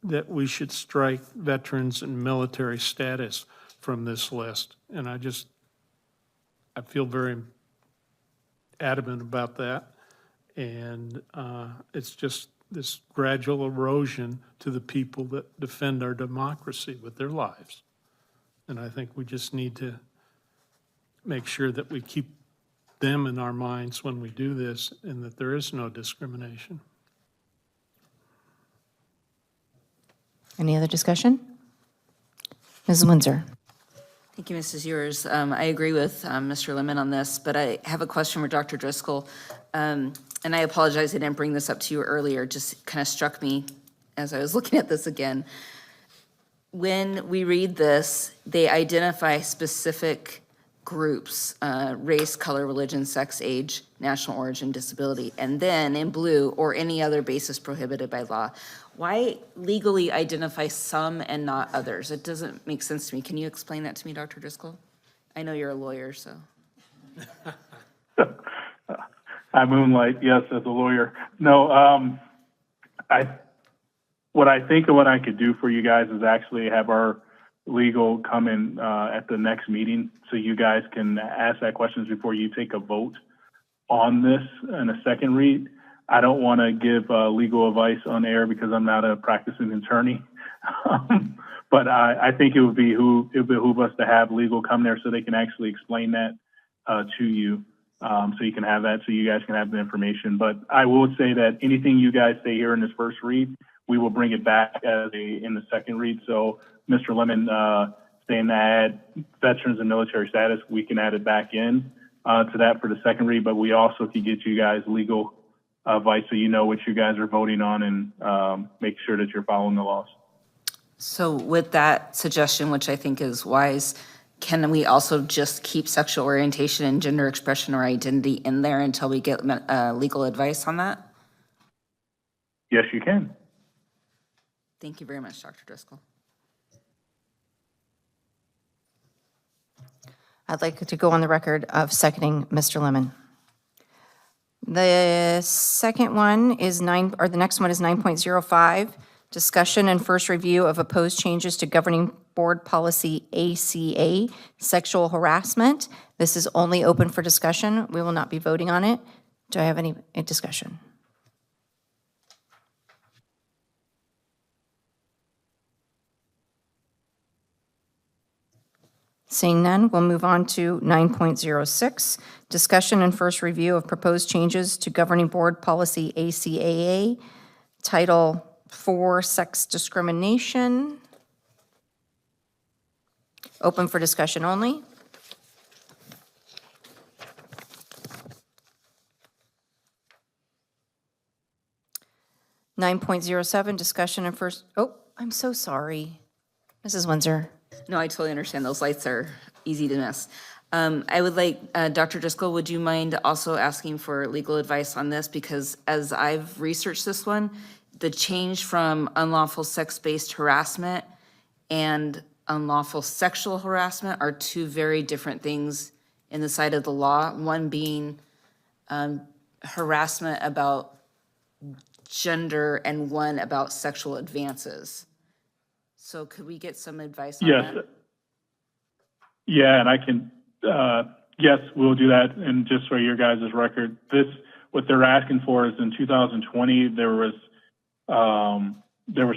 that we should strike veterans and military status from this list. And I feel very adamant about that. And it's just this gradual erosion to the people that defend our democracy with their lives. And I think we just need to make sure that we keep them in our minds when we do this and that there is no discrimination. Any other discussion? Mrs. Windsor? Thank you, Mrs. Ewers. I agree with Mr. Lemon on this, but I have a question for Dr. Driscoll. And I apologize I didn't bring this up to you earlier, just kind of struck me as I was looking at this again. When we read this, they identify specific groups, race, color, religion, sex, age, national origin, disability, and then in blue, or any other basis prohibited by law. Why legally identify some and not others? It doesn't make sense to me. Can you explain that to me, Dr. Driscoll? I know you're a lawyer, so. I moonlight, yes, as a lawyer. No, what I think of what I could do for you guys is actually have our legal come in at the next meeting so you guys can ask that questions before you take a vote on this in a second read. I don't want to give legal advice on air because I'm not a practicing attorney. But I think it would behoove us to have legal come there so they can actually explain that to you. So you can have that, so you guys can have the information. But I will say that anything you guys say here in this first read, we will bring it back in the second read. So Mr. Lemon saying that veterans and military status, we can add it back in to that for the second read. But we also can get you guys legal advice so you know what you guys are voting on and make sure that you're following the laws. So with that suggestion, which I think is wise, can we also just keep sexual orientation and gender expression or identity in there until we get legal advice on that? Yes, you can. Thank you very much, Dr. Driscoll. I'd like to go on the record of seconding Mr. Lemon. The second one is the next one is 9.05, discussion and first review of opposed changes to governing board policy ACA, sexual harassment. This is only open for discussion. We will not be voting on it. Do I have any discussion? Seeing none, we'll move on to 9.06, discussion and first review of proposed changes to governing board policy ACAA, Title IV, sex discrimination. Open for discussion only. (9.07) discussion and first, I'm so sorry. Mrs. Windsor. No, I totally understand. Those lights are easy to miss. I would like, Dr. Driscoll, would you mind also asking for legal advice on this? Because as I've researched this one, the change from unlawful sex-based harassment and unlawful sexual harassment are two very different things in the sight of the law. One being harassment about gender and one about sexual advances. So could we get some advice on Yes. that? Yeah, and I can, yes, we'll do that. And just for your guys' record, what they're asking for is in 2020, there was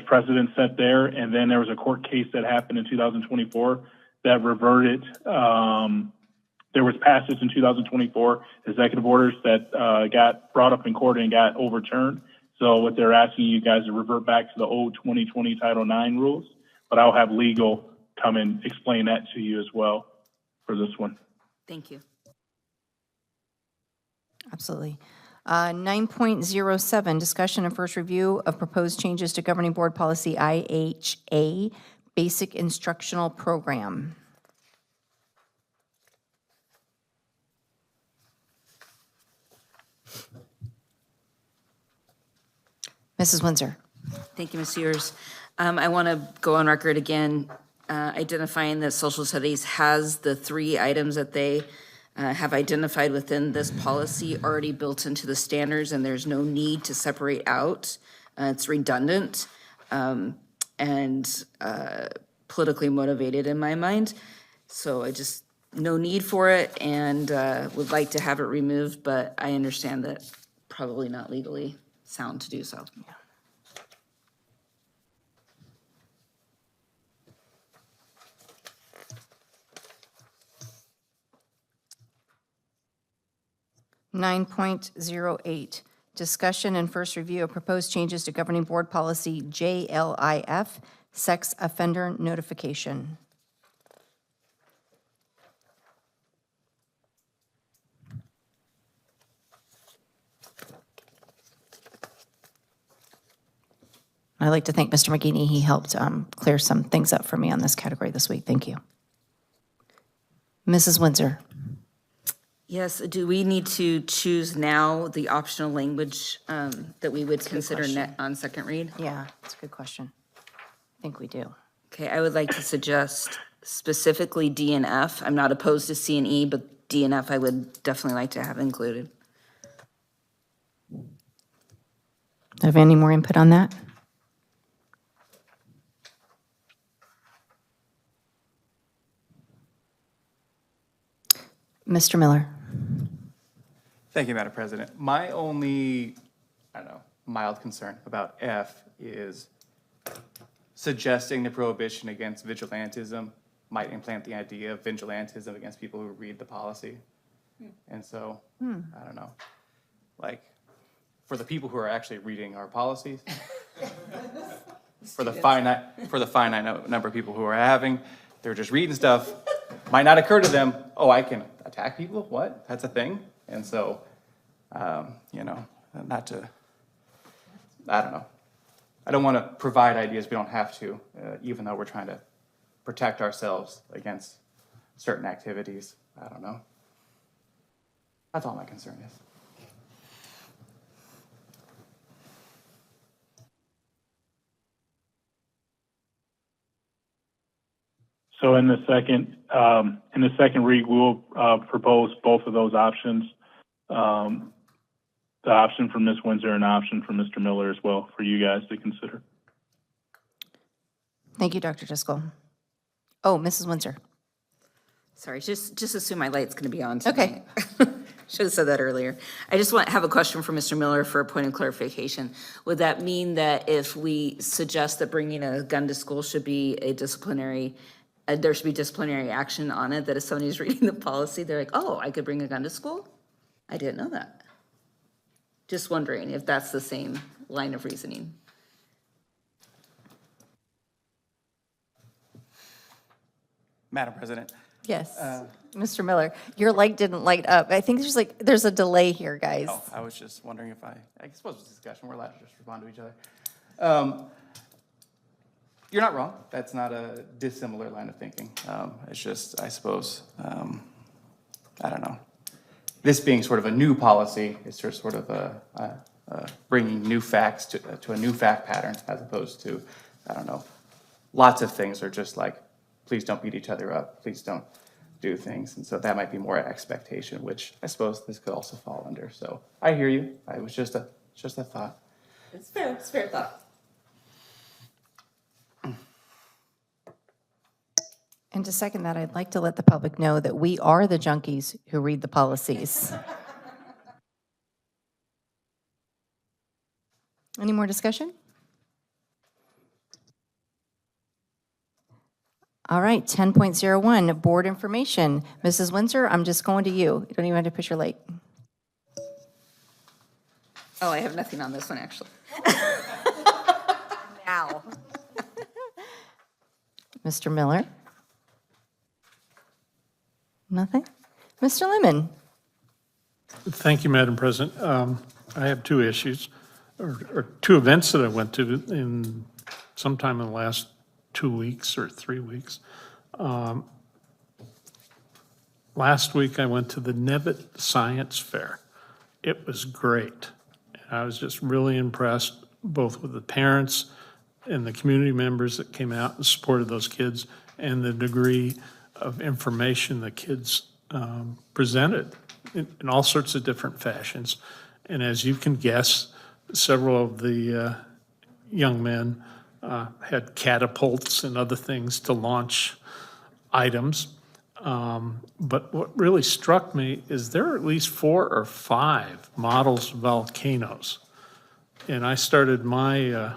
precedent set there, and then there was a court case that happened in 2024 that reverted. There was passage in 2024, executive orders that got brought up in court and got overturned. So what they're asking you guys to revert back to the old 2020 Title IX rules, but I'll have legal come and explain that to you as well for this one. Thank you. Absolutely. 9.07, discussion and first review of proposed changes to governing board policy IHA, basic instructional program. Mrs. Windsor. Thank you, Ms. Sears. I want to go on record again, identifying that social studies has the 3 items that they have identified within this policy already built into the standards, and there's no need to separate out. It's redundant and politically motivated in my mind. So no need for it, and would like to have it removed, but I understand that probably not legally sound to do so. 9.08, discussion and first review of proposed changes to governing board policy JLIF, sex offender notification. I'd like to thank Mr. McGinney. He helped clear some things up for me on this category this week. Thank you. Mrs. Windsor. Yes, do we need to choose now the optional language that we would consider on second read? Yeah, that's a good question. I think we do. Okay, I would like to suggest specifically D and F. I'm not opposed to C and E, but D and F I would definitely like to have included. Have any more input on that? Mr. Miller. Thank you, Madam President. My only, mild concern about F is suggesting the prohibition against vigilantism might implant the idea of vigilantism against people who read the policy. And so, I don't know, like, for the people who are actually reading our policies, for the finite number of people who are having, they're just reading stuff, might not occur to them, oh, I can attack people? What? That's a thing? And so, not to, I don't know. I don't want to provide ideas we don't have to, even though we're trying to protect ourselves against certain activities. I don't know. That's all my concern is. So in the second read, we'll propose both of those options. The option from Ms. Windsor and the option from Mr. Miller as well for you guys to consider. Thank you, Dr. Driscoll. Oh, Mrs. Windsor. Sorry, just assume my light's going to be on tonight. Okay. Should have said that earlier. I just have a question for Mr. Miller for a point of clarification. Would that mean that if we suggest that bringing a gun to school should be a disciplinary, there should be disciplinary action on it, that if somebody's reading the policy, they're like, oh, I could bring a gun to school? I didn't know that. Just wondering if that's the same line of reasoning. Madam President. Yes. Mr. Miller, your light didn't light up. I think there's a delay here, guys. Oh, I was just wondering if I suppose it's a discussion, we're allowed to just respond to each other. You're not wrong, that's not a dissimilar line of thinking. It's just, I suppose, I don't know. This being sort of a new policy, it's just sort of bringing new facts to a new fact pattern, as opposed to, I don't know, lots of things are just like, please don't beat each other up, please don't do things. And so that might be more expectation, which I suppose this could also fall under. So I hear you. It was just a thought. It's fair thought. And to second that, I'd like to let the public know that we are the junkies who read the policies. Any more discussion? All right, 10.01, board information. Mrs. Windsor, I'm just going to you. You don't even have to push your light. Oh, I have nothing on this one, actually. Now. Mr. Miller? Nothing? Mr. Lemon? Thank you, Madam President. I have two issues, or two events that I went to in sometime in the last 2 weeks or 3 weeks. Last week, I went to the Nevitt Science Fair. It was great. I was just really impressed, both with the parents and the community members that came out and supported those kids, and the degree of information the kids presented in all sorts of different fashions. And as you can guess, several of the young men had catapults and other things to launch items. But what really struck me is there are at least 4 or 5 models of volcanoes. And I started my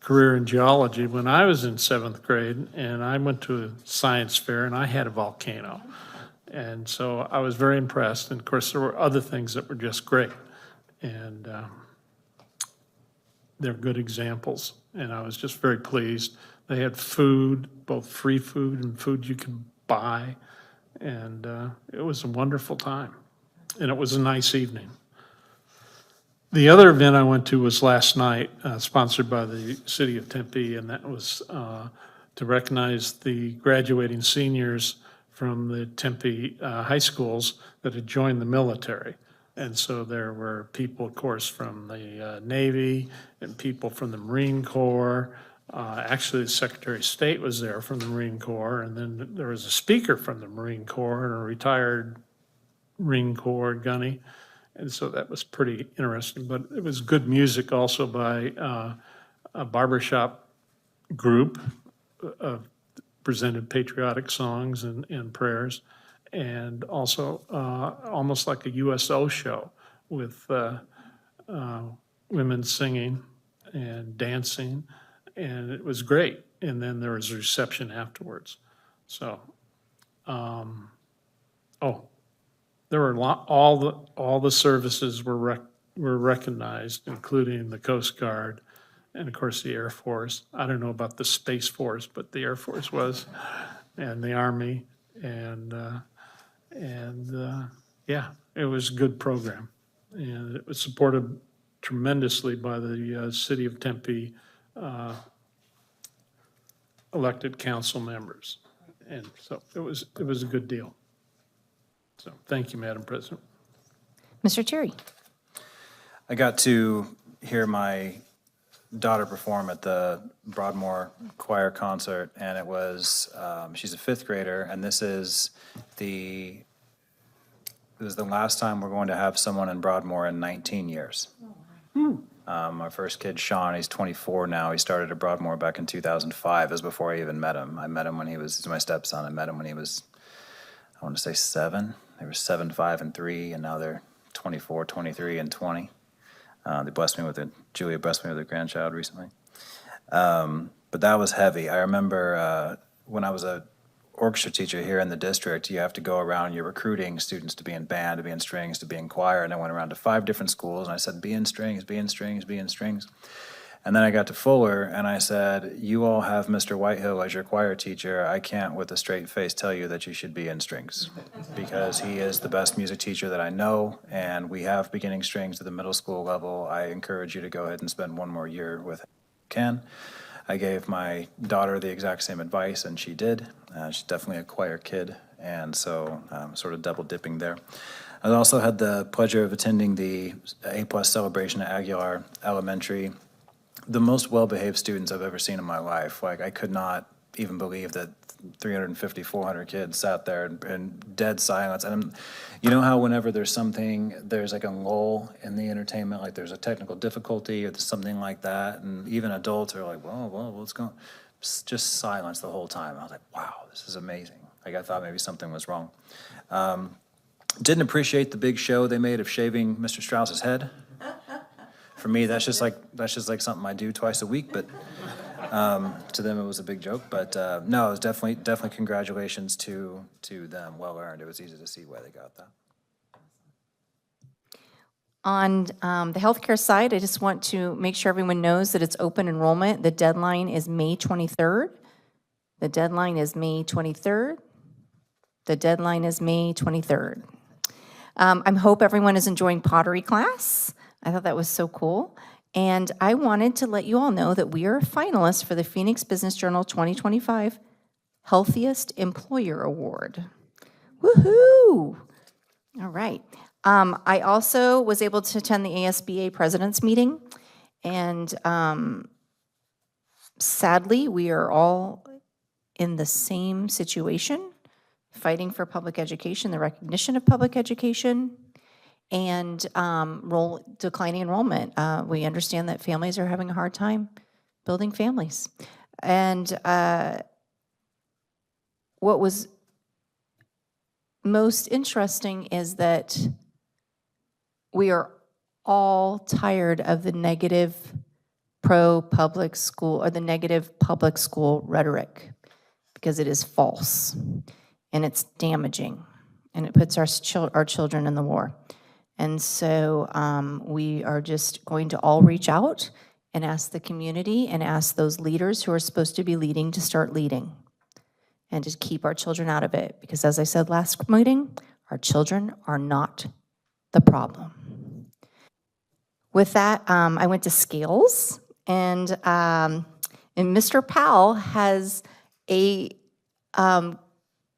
career in geology when I was in 7th grade, and I went to a science fair and I had a volcano. And so I was very impressed. And of course, there were other things that were just great. And they're good examples. And I was just very pleased. They had food, both free food and food you could buy. And it was a wonderful time. And it was a nice evening. The other event I went to was last night, sponsored by the city of Tempe, and that was to recognize the graduating seniors from the Tempe high schools that had joined the military. And so there were people, of course, from the Navy and people from the Marine Corps. Actually, the Secretary of State was there from the Marine Corps, and then there was a speaker from the Marine Corps and a retired Marine Corps gunny. And so that was pretty interesting, but it was good music also by a barbershop group, presented patriotic songs and prayers, and also almost like a USO show with women singing and dancing, and it was great. And then there was a reception afterwards. So, there were all the services were recognized, including the Coast Guard and of course the Air Force. I don't know about the Space Force, but the Air Force was, and the Army, and yeah, it was a good program, and it was supported tremendously by the city of Tempe elected council members, and so it was a good deal. So, thank you, Madam President. Mr. Cherry? I got to hear my daughter perform at the Broadmoor Choir concert, and it was, she's a 5th grader, and this is the last time we're going to have someone in Broadmoor in 19 years. Our first kid, Sean, he's 24 now. He started at Broadmoor back in 2005. It was before I even met him. I met him when he's my stepson. I met him when he was, I want to say 7. They were 7, 5, and 3, and now they're 24, 23, and 20. Julia blessed me with a grandchild recently. But that was heavy. I remember when I was a orchestra teacher here in the district, you have to go around, you're recruiting students to be in band, to be in strings, to be in choir, and I went around to 5 different schools, and I said, be in strings, be in strings, be in strings. And then I got to Fuller, and I said, you all have Mr. Whitehill as your choir teacher. I can't with a straight face tell you that you should be in strings, because he is the best music teacher that I know, and we have beginning strings at the middle school level. I encourage you to go ahead and spend 1 more year with him if you can. I gave my daughter the exact same advice, and she did. She's definitely a choir kid, and so sort of double dipping there. I also had the pleasure of attending the A+ celebration at Aguilar Elementary. The most well-behaved students I've ever seen in my life. Like, I could not even believe that 350, 400 kids sat there in dead silence. And you know how whenever there's something, there's like a lull in the entertainment, like there's a technical difficulty or something like that, and even adults are like, whoa, what's going on? Just silence the whole time. I was like, wow, this is amazing. Like, I thought maybe something was wrong. Didn't appreciate the big show they made of shaving Mr. Strauss's head. For me, that's just like something I do twice a week, but to them it was a big joke. But no, it was definitely congratulations to them. Well earned. It was easy to see why they got that. On the healthcare side, I just want to make sure everyone knows that it's open enrollment. The deadline is May 23rd. The deadline is May 23rd. The deadline is May 23rd. I hope everyone is enjoying pottery class. I thought that was so cool. And I wanted to let you all know that we are finalists for the Phoenix Business Journal 2025 Healthiest Employer Award. Woohoo! All right. I also was able to attend the ASBA President's Meeting, and sadly, we are all in the same situation, fighting for public education, the recognition of public education, and declining enrollment. We understand that families are having a hard time building families. And what was most interesting is that we are all tired of the negative pro-public school, or the negative public school rhetoric, because it is false, and it's damaging, and it puts our children in the war. And so we are just going to all reach out and ask the community and ask those leaders who are supposed to be leading to start leading, and just keep our children out of it. Because as I said last meeting, our children are not the problem. With that, I went to Scales, and Mr. Powell has a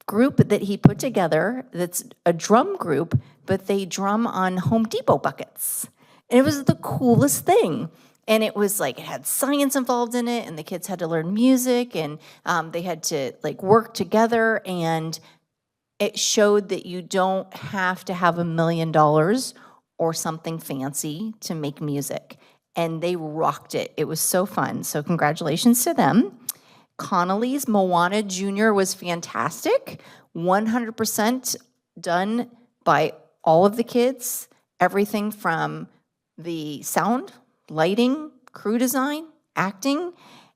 group that he put together that's a drum group, but they drum on Home Depot buckets. And it was the coolest thing. And it was like, it had science involved in it, and the kids had to learn music, and they had to like work together, and it showed that you don't have to have $1 million or something fancy to make music. And they rocked it. It was so fun. So congratulations to them. Connolly's Moana Jr. was fantastic. 100% done by all of the kids. Everything from the sound, lighting, crew design, acting.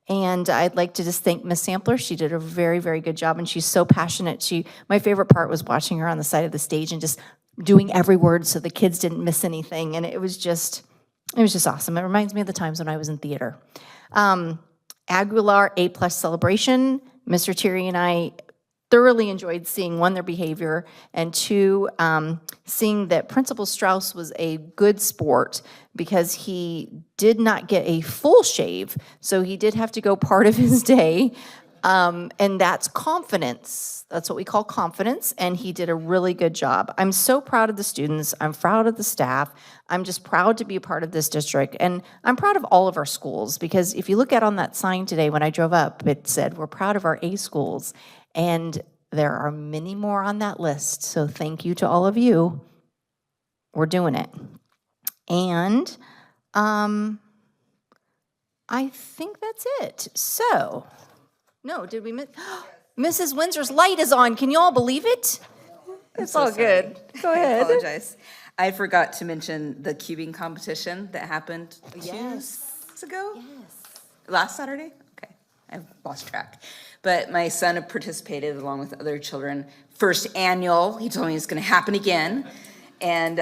And I'd like to just thank Miss Sampler. She did a very, very good job, and she's so passionate. My favorite part was watching her on the side of the stage and just doing every word so the kids didn't miss anything. And it was just awesome. It reminds me of the times when I was in theater. Aguilar A+ celebration. Mr. Thierry and I thoroughly enjoyed seeing, one, their behavior, and two, seeing that Principal Strauss was a good sport, because he did not get a full shave, so he did have to go part of his day, and that's confidence. That's what we call confidence, and he did a really good job. I'm so proud of the students. I'm proud of the staff. I'm just proud to be a part of this district, and I'm proud of all of our schools, because if you look at on that sign today when I drove up, it said, we're proud of our A schools. And there are many more on that list, so thank you to all of you. We're doing it. And I think that's it. So, no, did we miss? Mrs. Windsor's light is on. Can you all believe it? It's all good. Go ahead. I apologize. I forgot to mention the cubing competition that happened 2 weeks ago? Yes. Last Saturday? Okay, I've lost track. But my son participated along with other children. First annual, he told me it's gonna happen again. And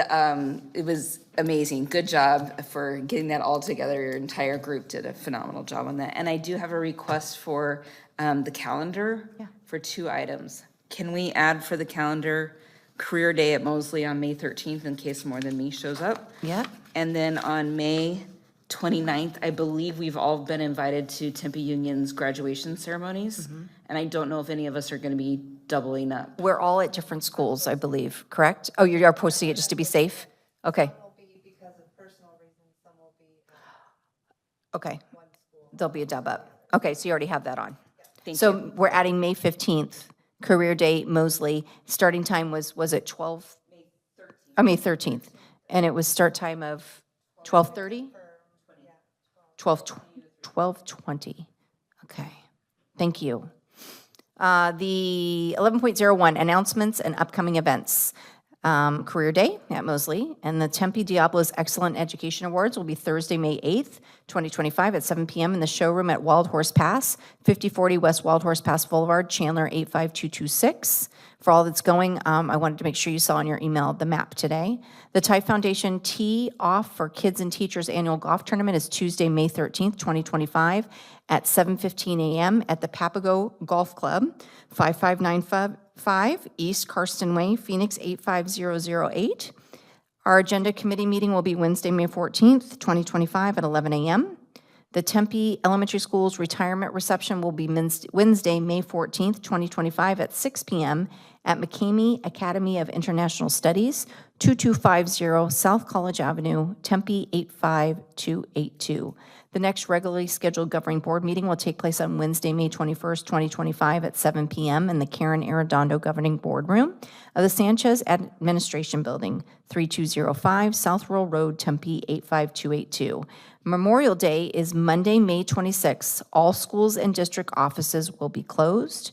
it was amazing. Good job for getting that all together. Your entire group did a phenomenal job on that. And I do have a request for the calendar for 2 items. Can we add for the calendar Career Day at Mosley on May 13th in case more than me shows up? Yeah. And then on May 29th, I believe we've all been invited to Tempe Union's graduation ceremonies. And I don't know if any of us are going to be doubling up. We're all at different schools, I believe, correct? Oh, you are posting it just to be safe? Okay. Okay. There'll be a dub up. Okay, so you already have that on. So we're adding May 15th, career day, Mosley. Starting time was it 12? May 13th. And it was start time of 12:30? 12:20. Okay, thank you. The 11.01, announcements and upcoming events. Career Day at Mosley, and the Tempe Diablos Excellent Education Awards will be Thursday, May 8th, 2025 at 7 p.m. in the showroom at Wild Horse Pass, 5040 West Wild Horse Pass Boulevard, Chandler 85226. For all that's going, I wanted to make sure you saw in your email the map today. The Ty Foundation Tee Off for Kids and Teachers Annual Golf Tournament is Tuesday, May 13th, 2025 at 7:15 a.m. at the Papago Golf Club, 5595 East Karsten Way, Phoenix 85008. Our agenda committee meeting will be Wednesday, May 14th, 2025 at 11 a.m. The Tempe Elementary School's retirement reception will be Wednesday, May 14th, 2025 at 6 p.m. at McCamey Academy of International Studies, 2250 South College Avenue, Tempe 85282. The next regularly scheduled governing board meeting will take place on Wednesday, May 21st, 2025 at 7 p.m. in the Karen Arredondo Governing Boardroom of the Sanchez Administration Building, 3205 South Rural Road, Tempe 85282. Memorial Day is Monday, May 26th. All schools and district offices will be closed.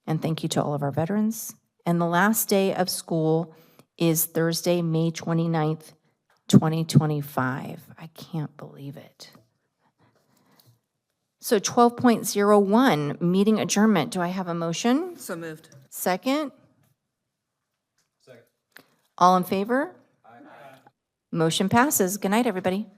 And thank you to all of our veterans. And the last day of school is Thursday, May 29th, 2025. I can't believe it. So 12.01, meeting adjournment. Do I have a motion? So moved. Second? Second. All in favor? Aye. Motion passes. Good night, everybody.